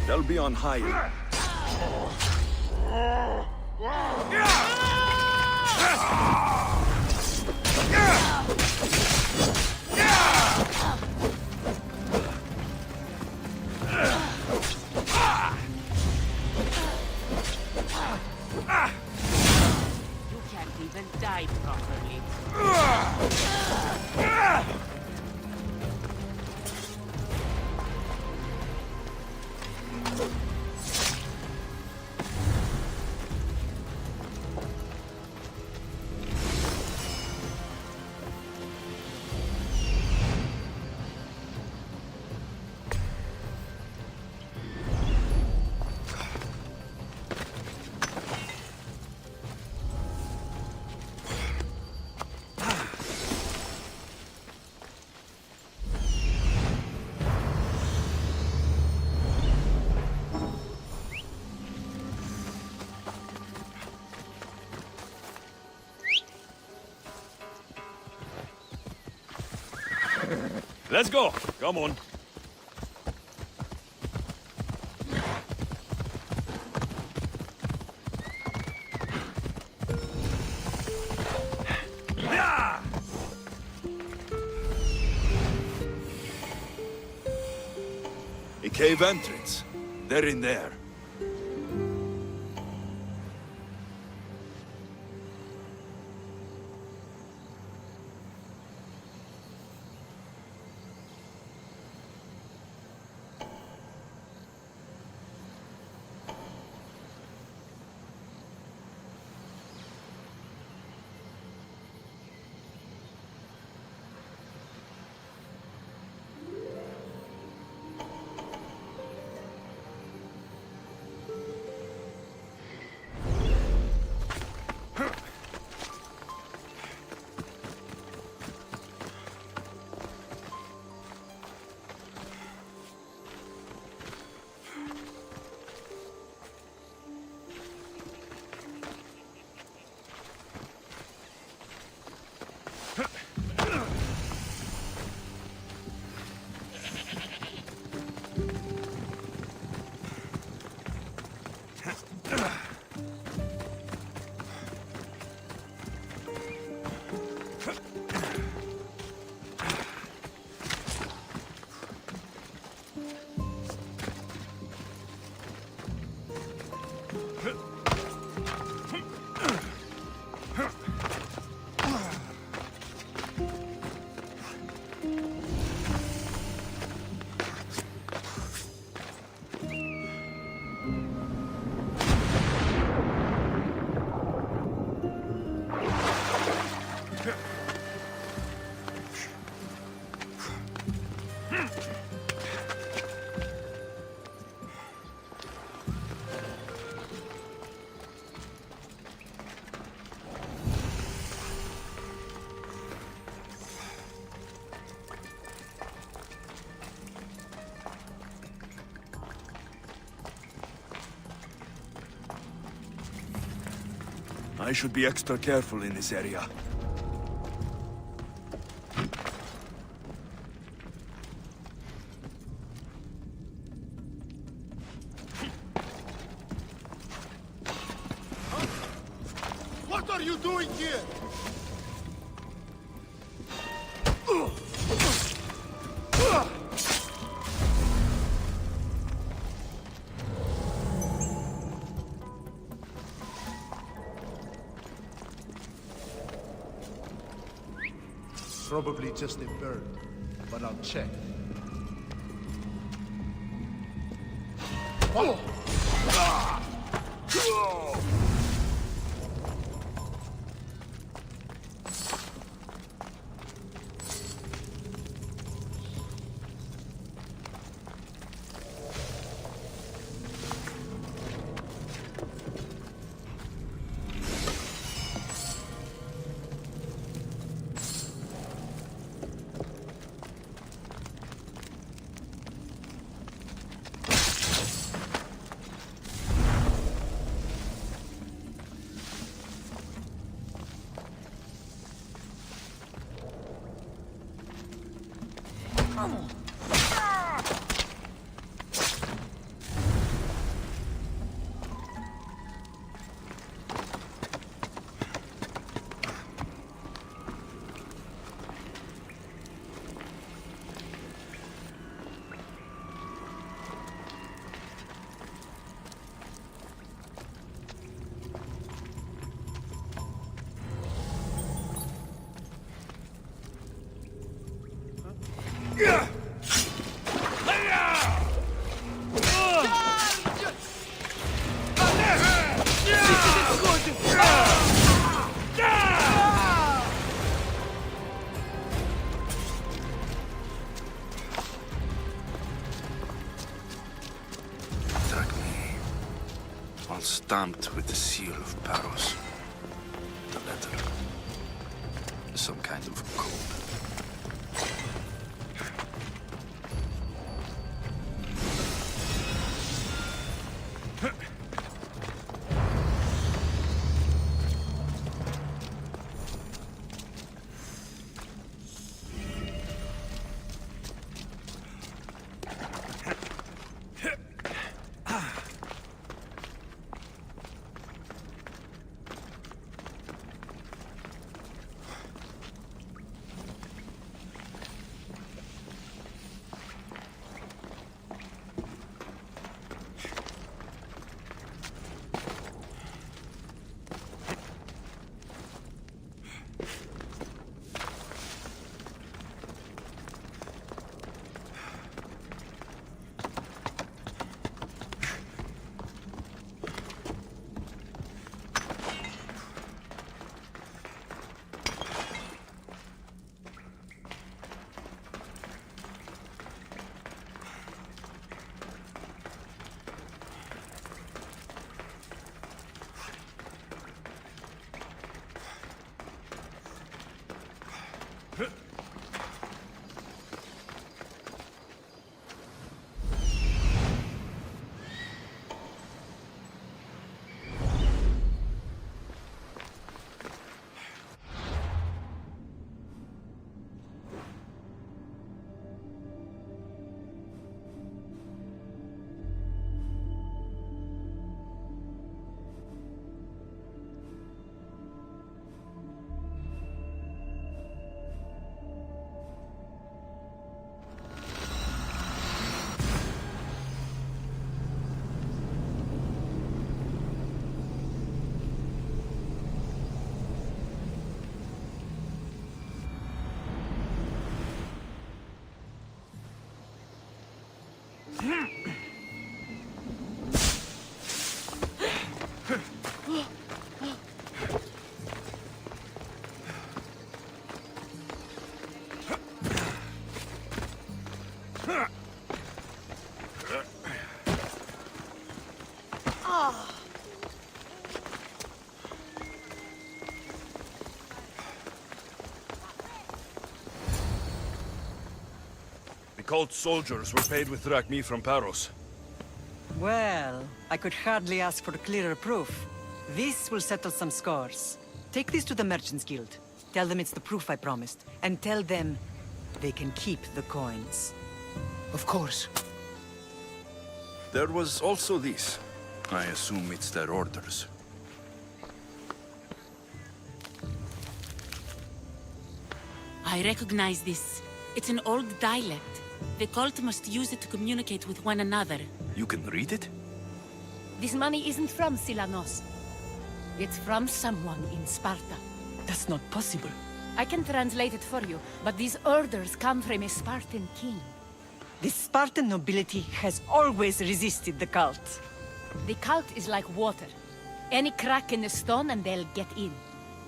They'll be on high. You can't even die properly. Let's go. Come on. A cave entrance. They're in there. I should be extra careful in this area. What are you doing here? Probably just a bird, but I'll check. Oh! All stamped with the seal of Paros. The letter. Some kind of code. The cult soldiers were paid with drachmi from Paros. Well, I could hardly ask for clearer proof. This will settle some scores. Take this to the Merchants Guild. Tell them it's the proof I promised. And tell them they can keep the coins. Of course. There was also this. I assume it's their orders. I recognize this. It's an old dialect. The cult must use it to communicate with one another. You can read it? This money isn't from Silanos. It's from someone in Sparta. That's not possible. I can translate it for you, but these orders come from a Spartan king. The Spartan nobility has always resisted the cult. The cult is like water. Any crack in the stone and they'll get in.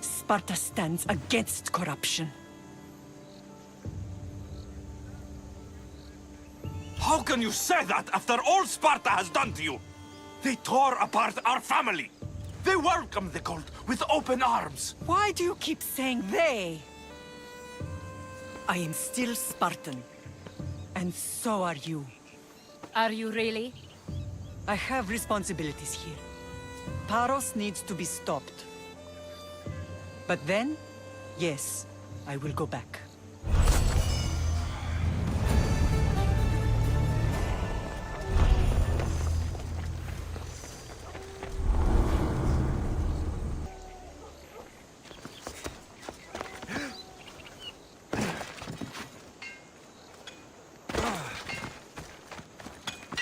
Sparta stands against corruption. How can you say that after all Sparta has done to you? They tore apart our family. They welcomed the cult with open arms. Why do you keep saying they? I am still Spartan. And so are you. Are you really? I have responsibilities here. Paros needs to be stopped. But then, yes, I will go back.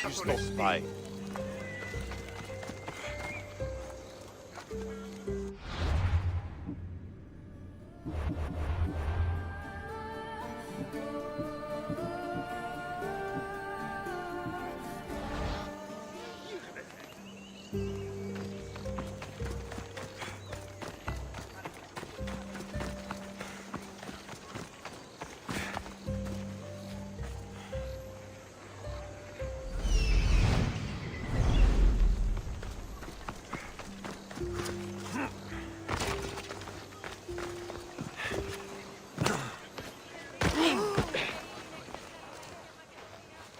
He's no spy.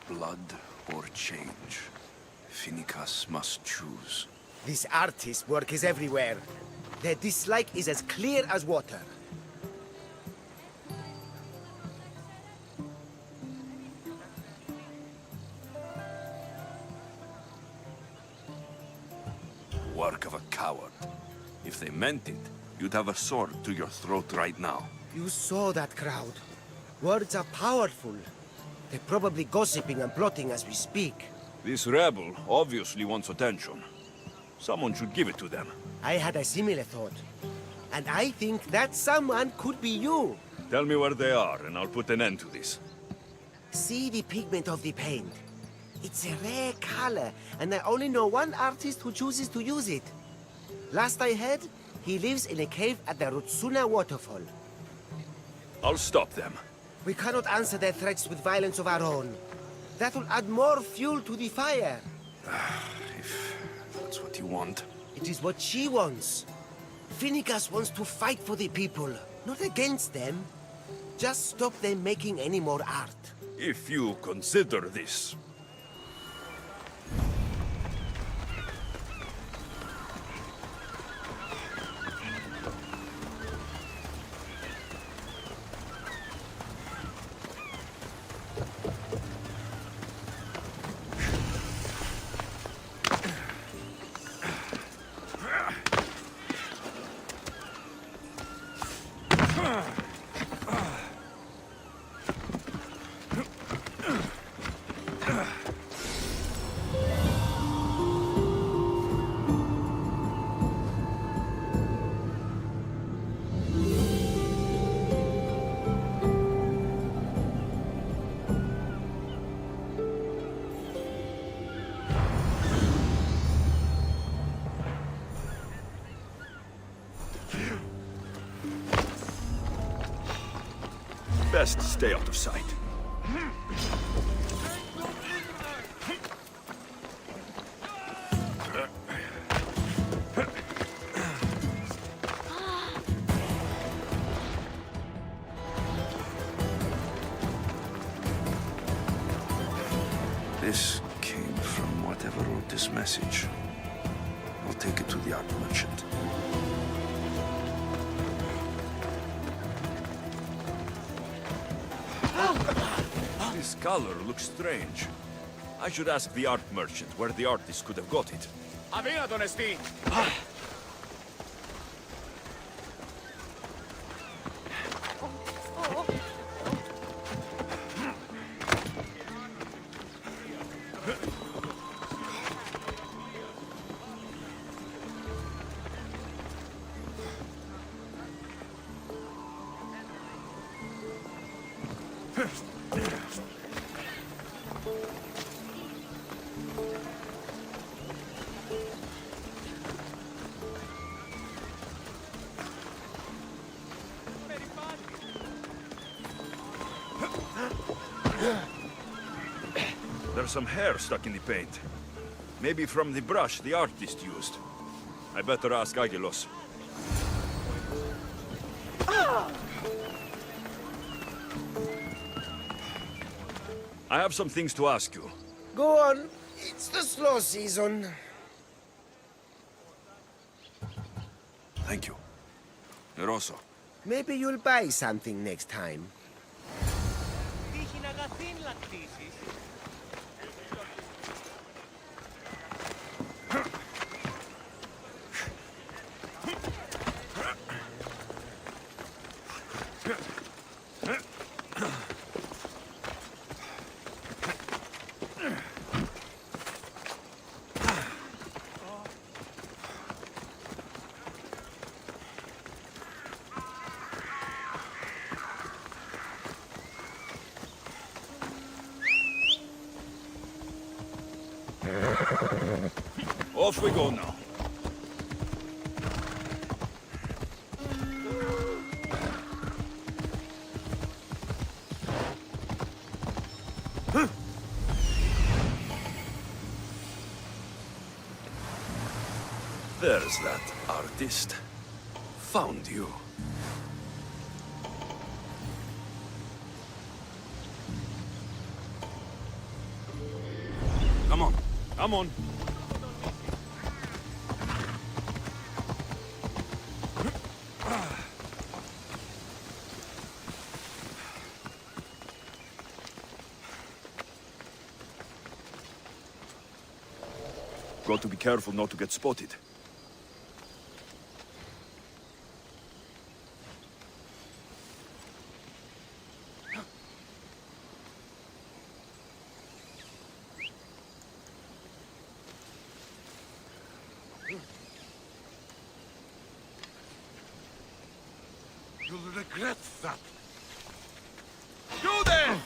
Blood or change? Finicus must choose. This artist's work is everywhere. Their dislike is as clear as water. Work of a coward. If they meant it, you'd have a sword to your throat right now. You saw that crowd. Words are powerful. They're probably gossiping and plotting as we speak. This rebel obviously wants attention. Someone should give it to them. I had a similar thought. And I think that someone could be you. Tell me where they are, and I'll put an end to this. See the pigment of the paint. It's a rare color, and I only know one artist who chooses to use it. Last I heard, he lives in a cave at the Rutsuna waterfall. I'll stop them. We cannot answer their threats with violence of our own. That will add more fuel to the fire. If that's what you want. It is what she wants. Finicus wants to fight for the people, not against them. Just stop them making any more art. If you consider this. Best stay out of sight. this message. I'll take it to the art merchant. This color looks strange. I should ask the art merchant where the artist could have got it. There's some hair stuck in the paint. Maybe from the brush the artist used. I better ask Agilos. I have some things to ask you. Go on. It's the slow season. Thank you. Eroso. Maybe you'll buy something next time. Off we go now. There's that artist. Found you. Come on. Come on. Got to be careful not to get spotted. You'll regret that. You there!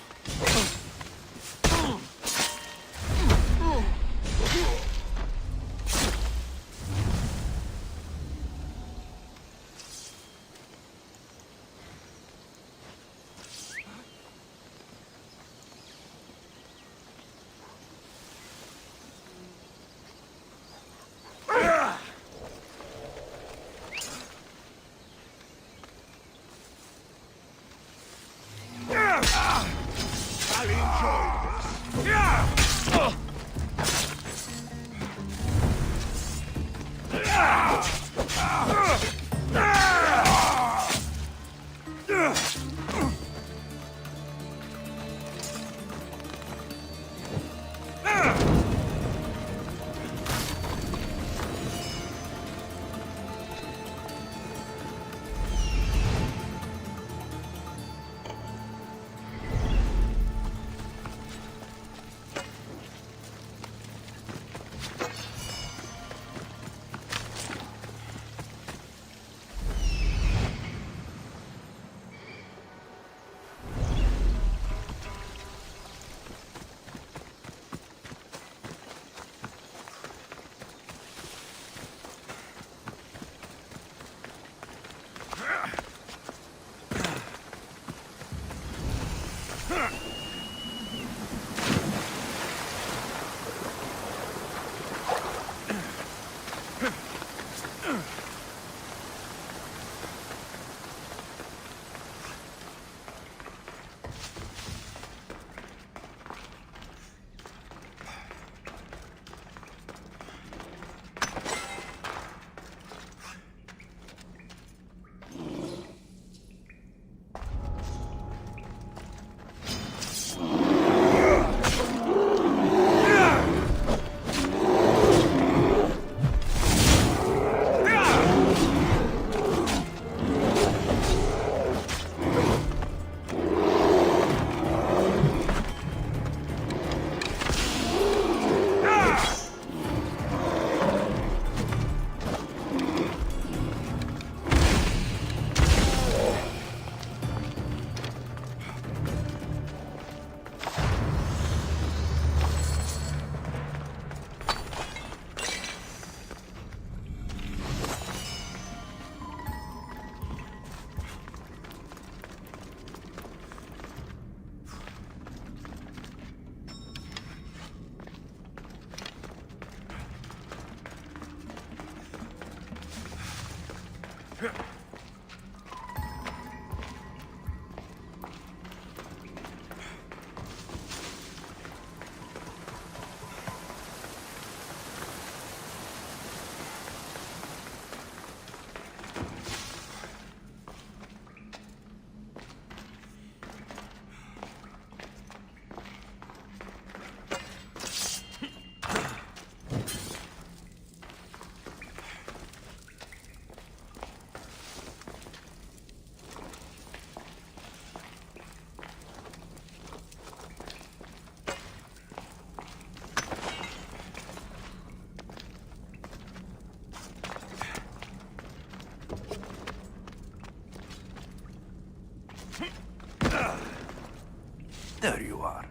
There you are.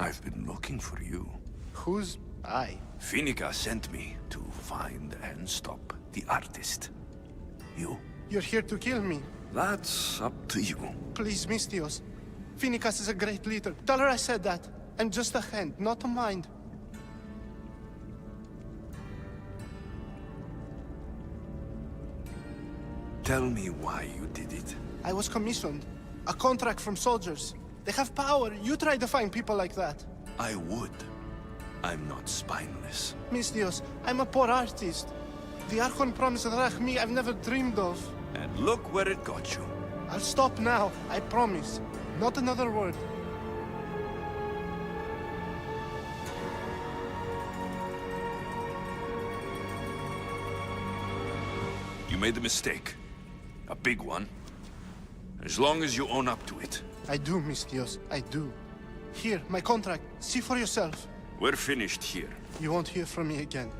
I've been looking for you. Who's I? Finica sent me to find and stop the artist. You? You're here to kill me. That's up to you. Please, Mistios. Finicas is a great leader. Tell her I said that. And just a hand, not a mind. Tell me why you did it. I was commissioned. A contract from soldiers. They have power. You try to find people like that. I would. I'm not spineless. Mistios, I'm a poor artist. The Archon promised me I've never dreamed of. And look where it got you. I'll stop now, I promise. Not another word. You made a mistake. A big one. As long as you own up to it. I do, Mistios, I do. Here, my contract. See for yourself. We're finished here. You won't hear from me again.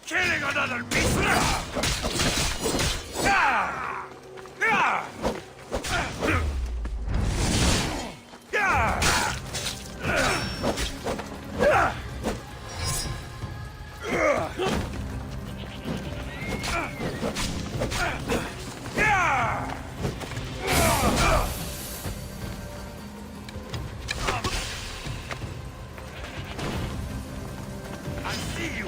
Killing another beast! I see you!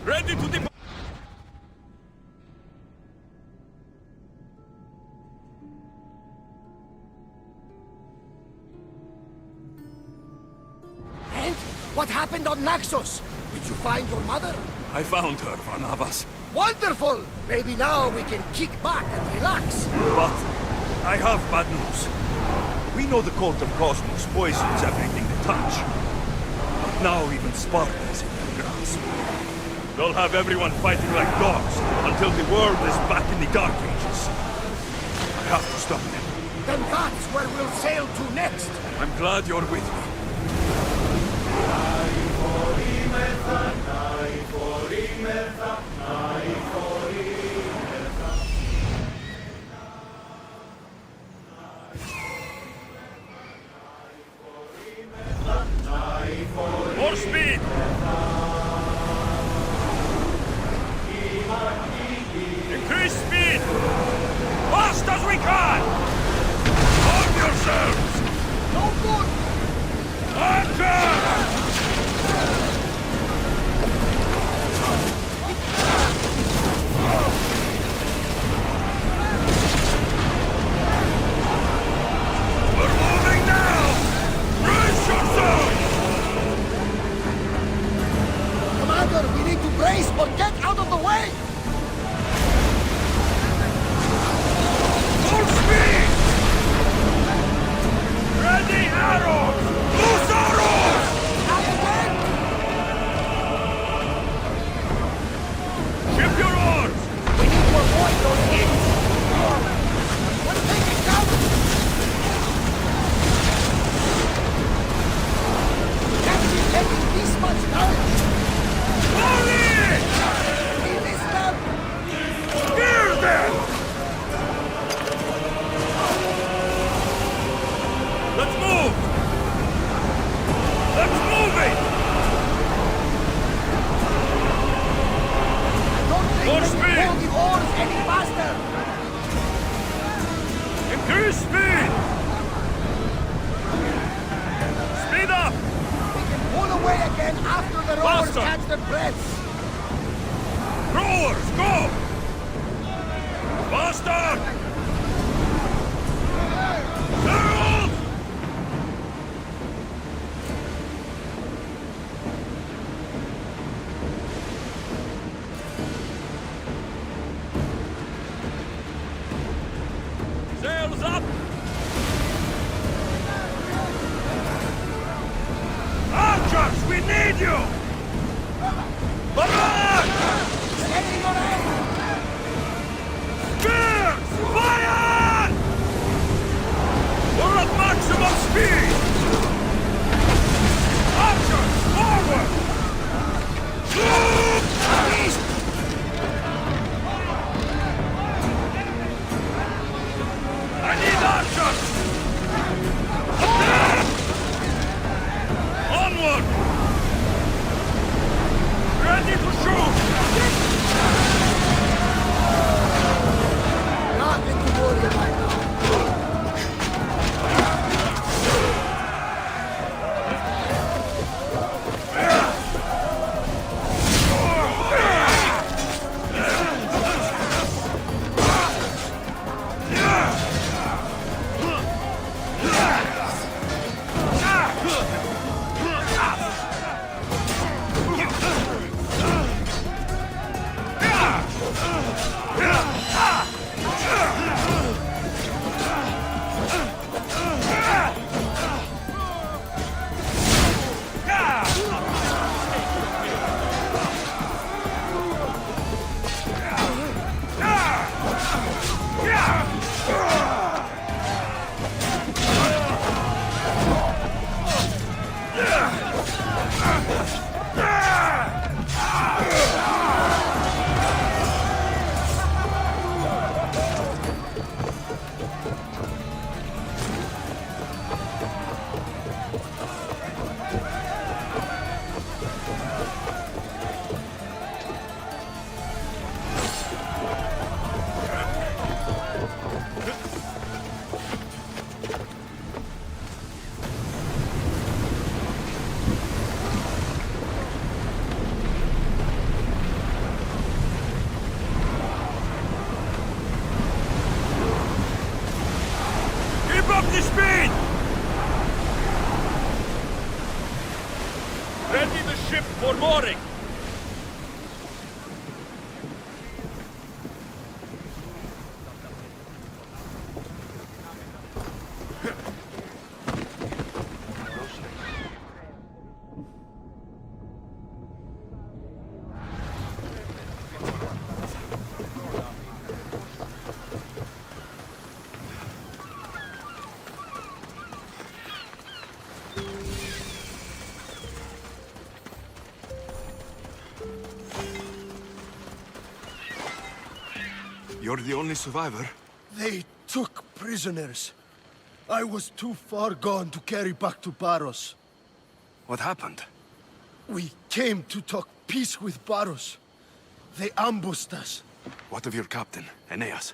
Ready to deploy! And what happened on Naxos? Did you find your mother? I found her, Barnabas. Wonderful! Maybe now we can kick back and relax. But I have bad news. We know the Cult of Cosmos poisons everything they touch. But now even Sparta's in their grasp. They'll have everyone fighting like dogs until the world is back in the Dark Ages. I have to stop them. Then that's where we'll sail to next. I'm glad you're with me. More speed! Increase speed! Fast as we can! Arm yourselves! No good! Anchor! We're moving now! Brace yourselves! Commander, we need to brace or get out of the way! Full speed! Ready arrows! Loose arrows! Out again! Ship your oars! We need to avoid those hits! We're taking cover! Can't be taking this much damage! Volley! We miss them! Spear them! Let's move! Let's move it! Don't think More we speed! can pull the oars any faster! Increase speed! Speed up! We can pull away again after the rowers Faster! catch their breaths! Rowers, go! Faster! Herald! Sails up! Archers, we need you! Barrage! Steady your aim! Spears! Fire! You're the only survivor? They took prisoners. I was too far gone to carry back to Paros. What happened? We came to talk peace with Paros. They ambushed us. What of your captain, Aeneas?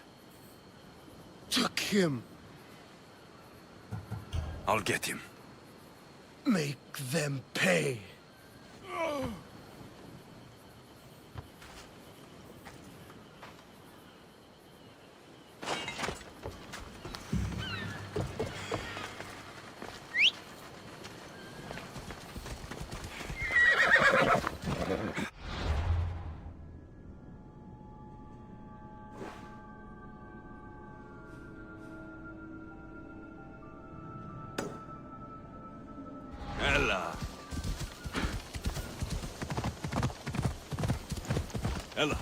Took him. I'll get him. Make them pay. Ella. Ella.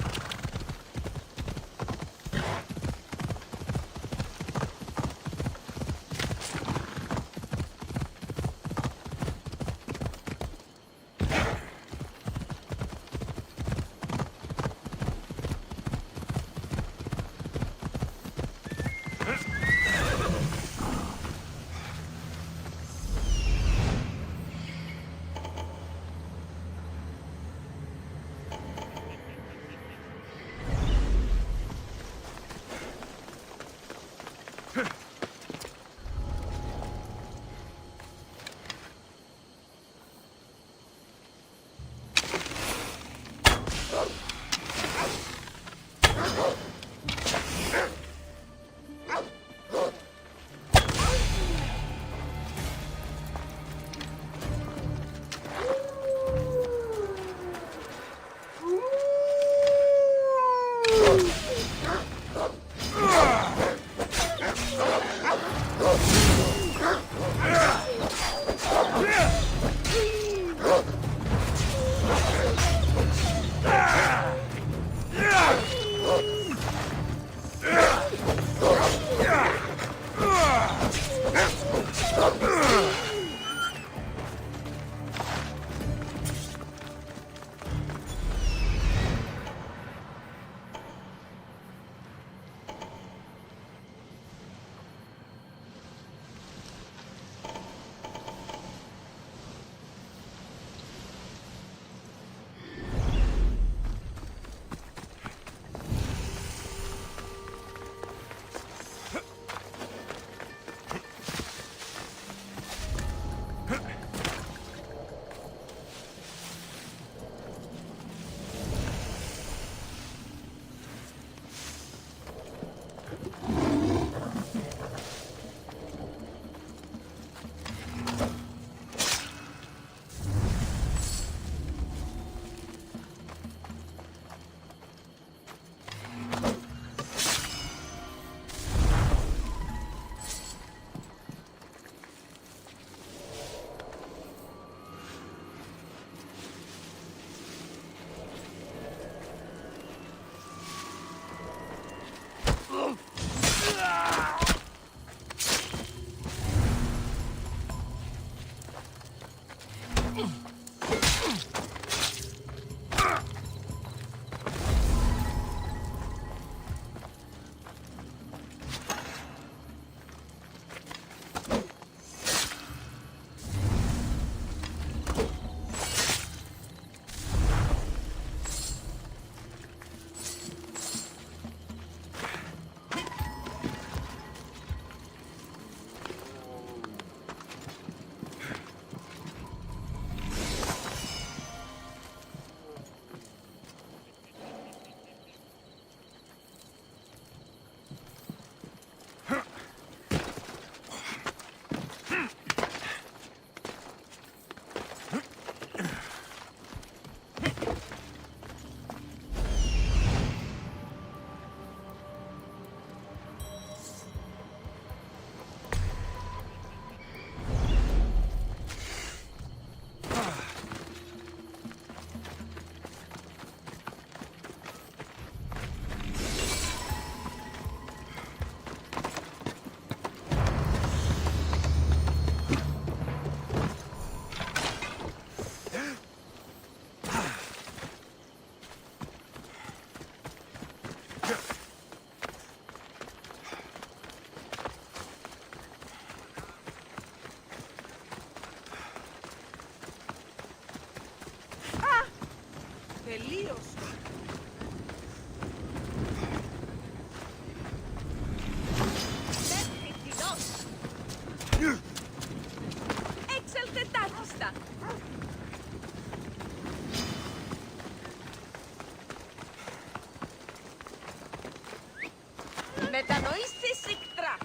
Μετανοήσεις συκτρά.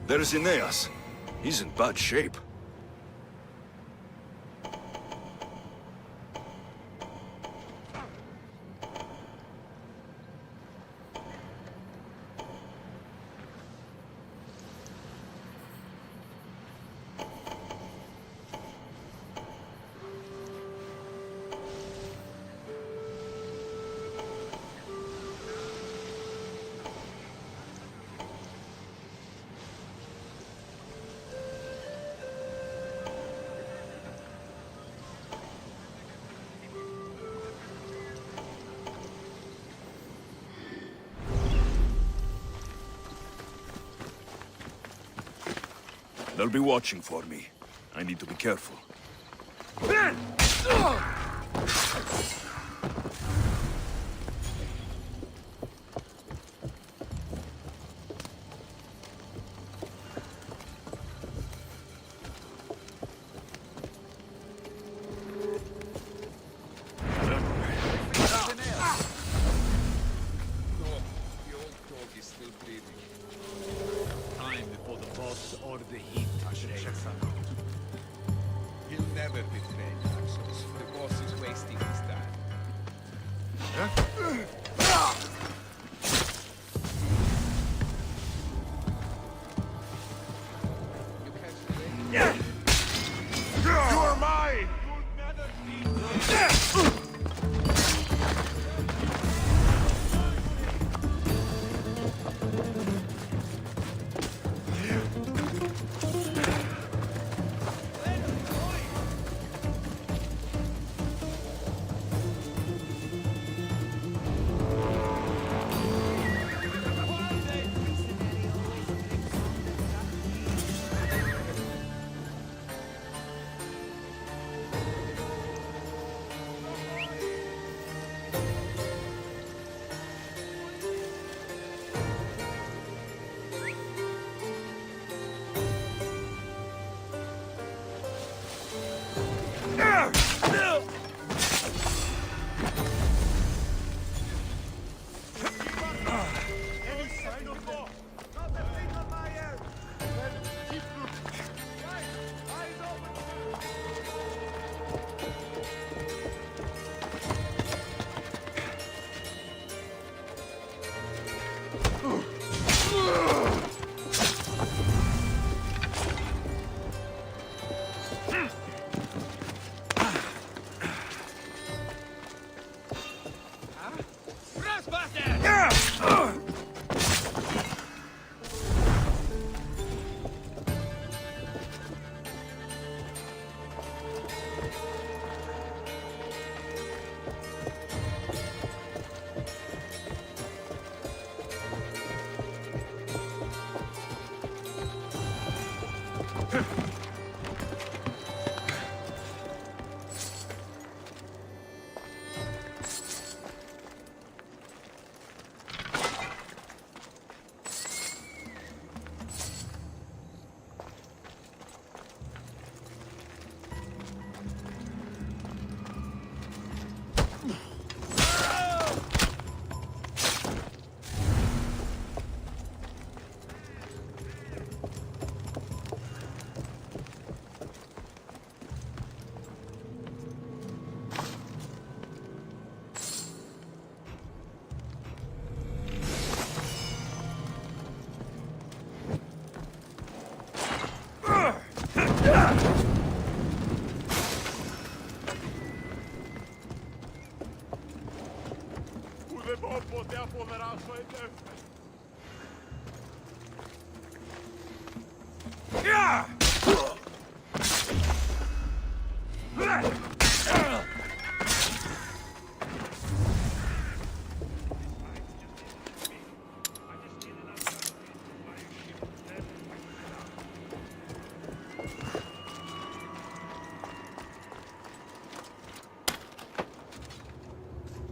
There's Aeneas. He's in bad shape. They'll be watching for me. I need to be careful. He'll never betray Naxos. The boss is wasting his time. You're mine!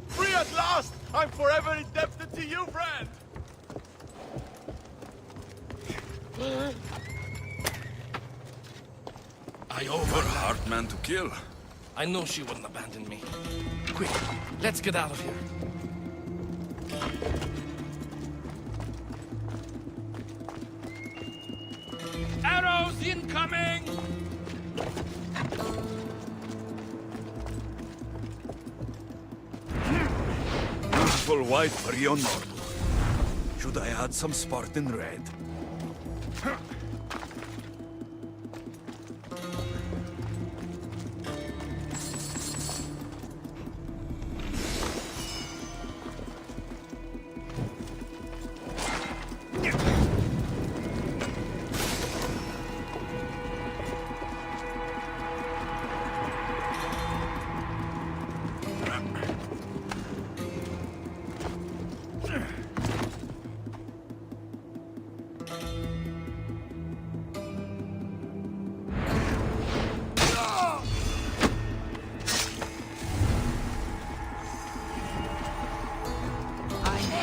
Free at last! I'm forever indebted to you, friend! I owe her a hard man to kill. I know she wouldn't abandon me. Quick, let's get out of here. Arrows incoming! Full white for your normal. Should I add some Spartan red?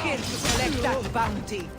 Here to collect that bounty.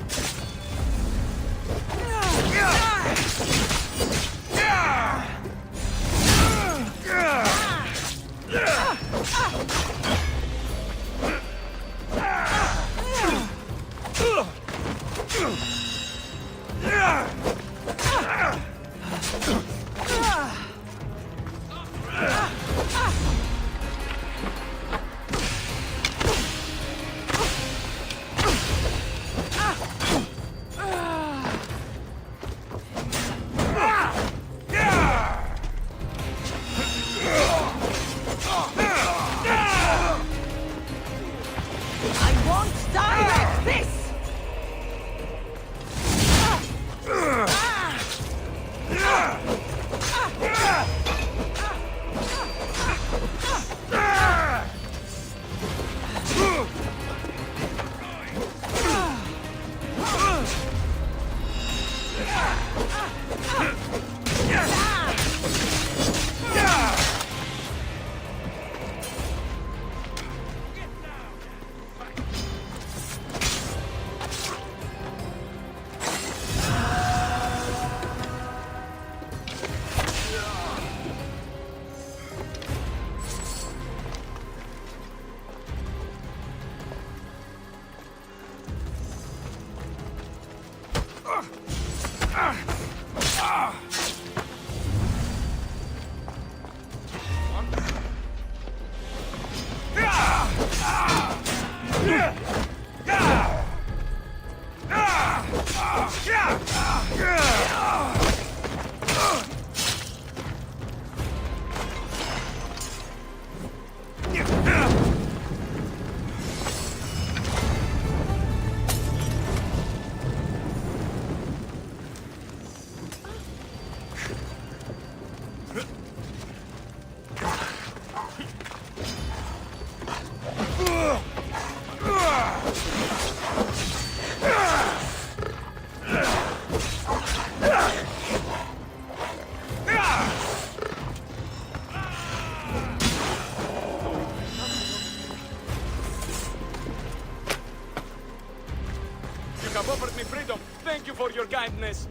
have offered me freedom. Thank you for your kindness.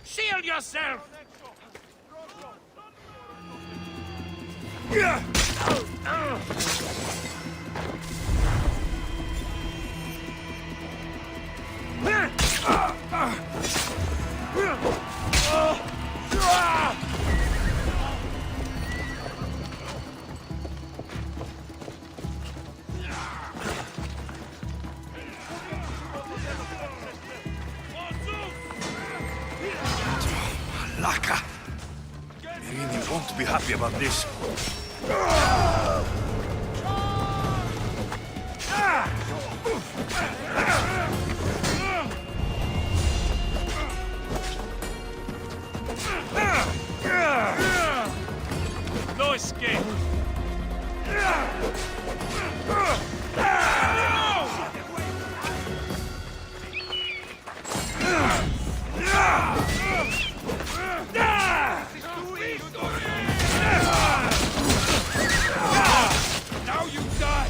Shield yourself! Baka! Irini won't be happy about this. No escape. Now you die.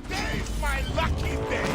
Today's my lucky day!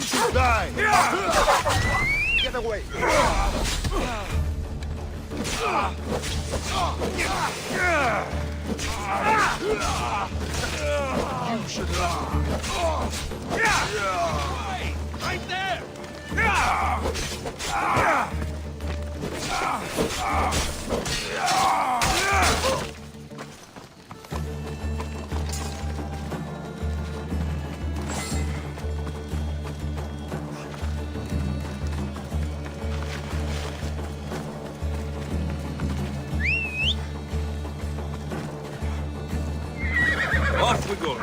time to die! Get away! You should run. Right there! Off we go.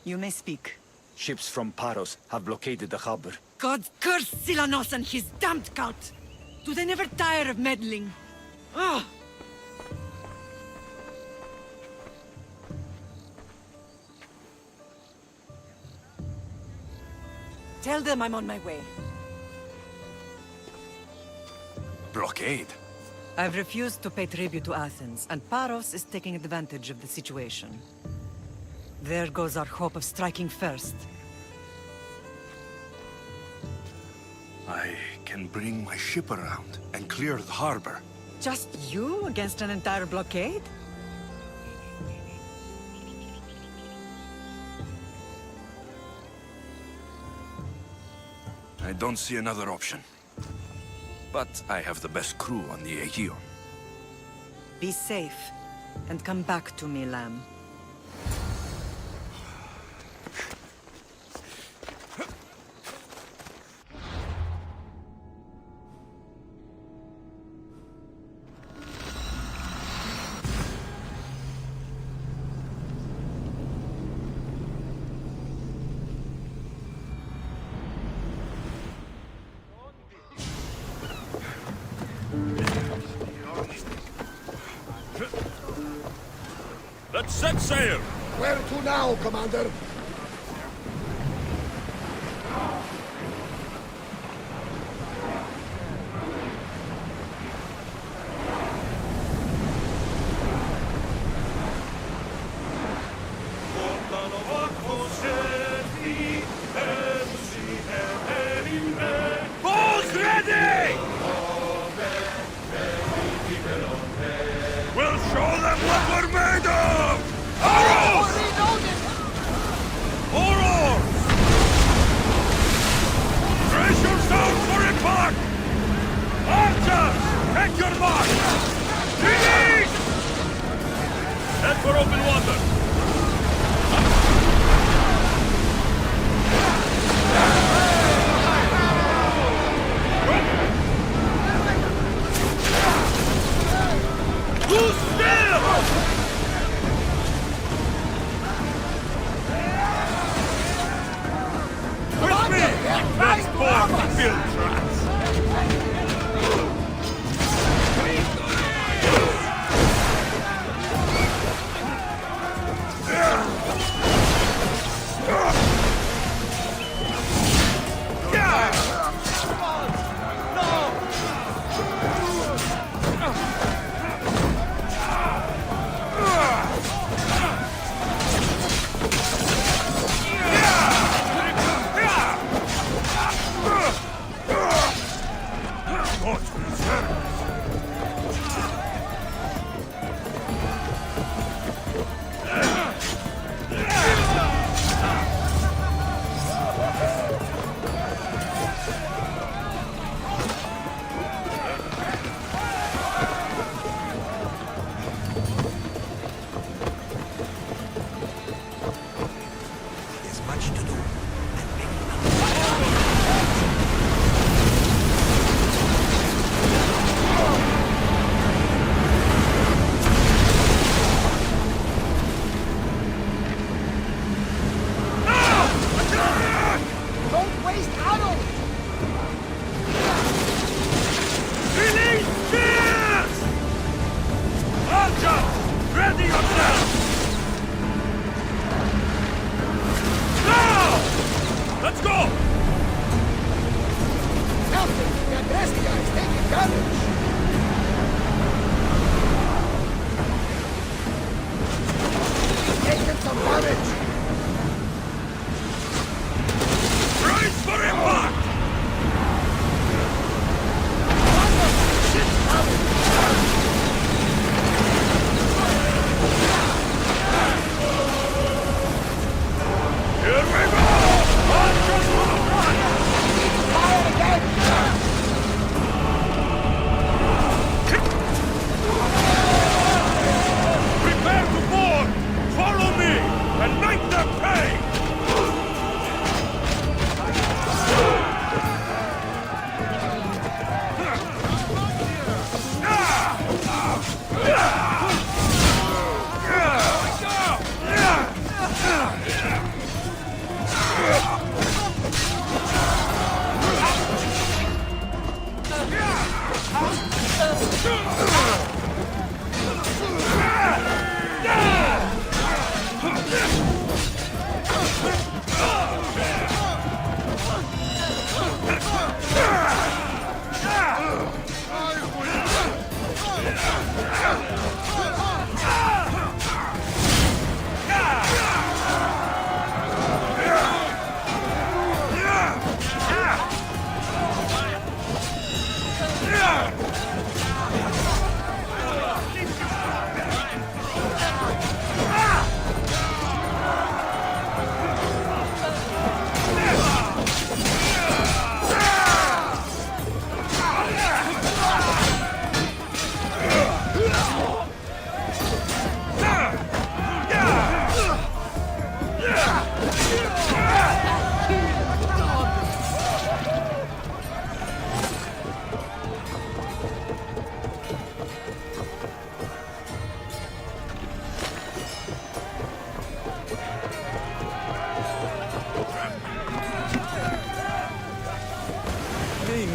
You may speak. Ships from Paros have blockaded the harbor. God curse Silanos and his damned cult! Do they never tire of meddling? Ugh! Tell them I'm on my way. Blockade? I've refused to pay tribute to Athens, and Paros is taking advantage of the situation. There goes our hope of striking first. I can bring my ship around and clear the harbor. Just you against an entire blockade? I don't see another option. But I have the best crew on the Aegean. Be safe, and come back to me, lamb. Let's set sail! Where to now, Commander? Balls ready! We'll show them what we're made of! Arrows! More oars! Brace yourselves for impact! Archers, take your mark! Release! Head for open water! Who's still? With me! Let's form the field tracks!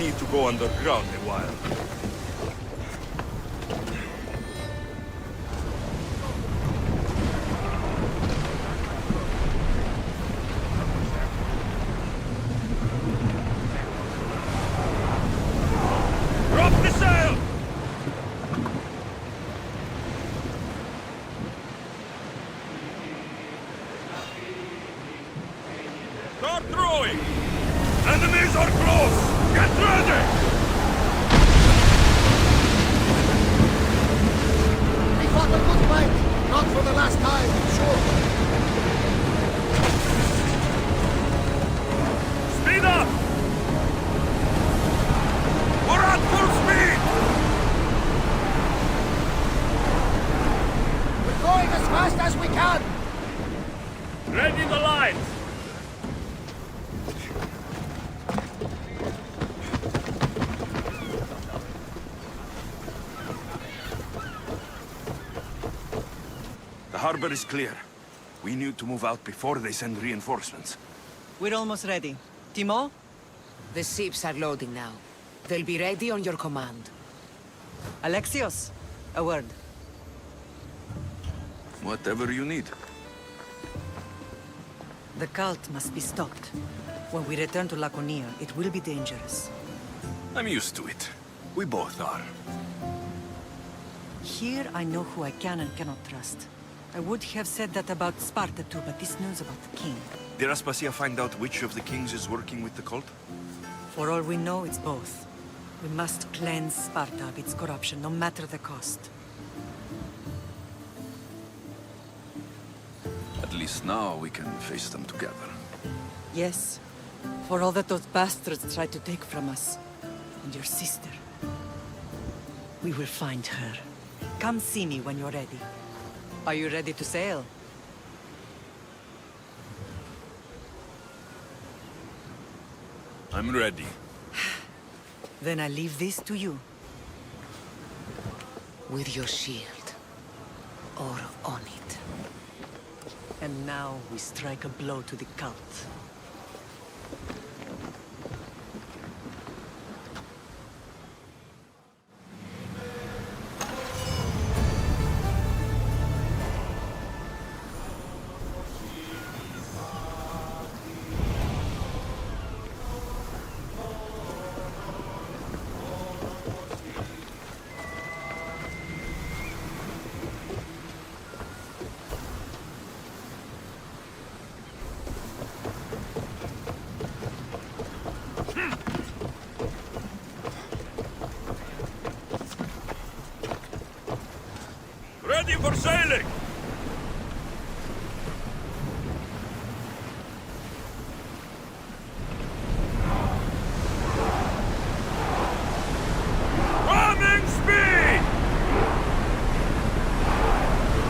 need to go underground a while. Drop the sail! Start throwing! Enemies are close! Get ready! We fought a good fight. Not for the last time, sure. Speed up! We're at full speed! We're going as fast as we can. Ready the lines! The harbor is clear. We need to move out before they send reinforcements. We're almost ready. Timo? The ships are loading now. They'll be ready on your command. Alexios, a word. Whatever you need. The cult must be stopped. When we return to Laconia, it will be dangerous. I'm used to it. We both are. Here I know who I can and cannot trust. I would have said that about Sparta too, but this news about the king. Did Aspasia find out which of the kings is working with the cult? For all we know, it's both. We must cleanse Sparta of its corruption, no matter the cost. At least now we can face them together. Yes. For all that those bastards tried to take from us. And your sister. We will find her. Come see me when you're ready. Are you ready to sail? I'm ready. Then I leave this to you. With your shield. Or on it. And now we strike a blow to the cult. Ready for sailing! Ramming speed!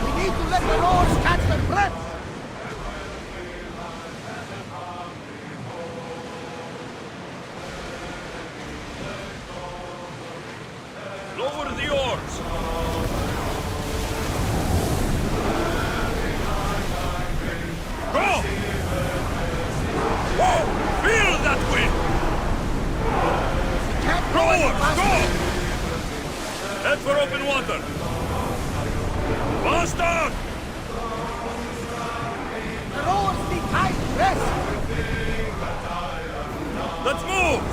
We need to let the oars catch their breath. Lower the oars! Go! Whoa! Feel that wind! Rowers, go! Head for open water! Faster! The oars need time to rest. Let's move!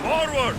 Forward!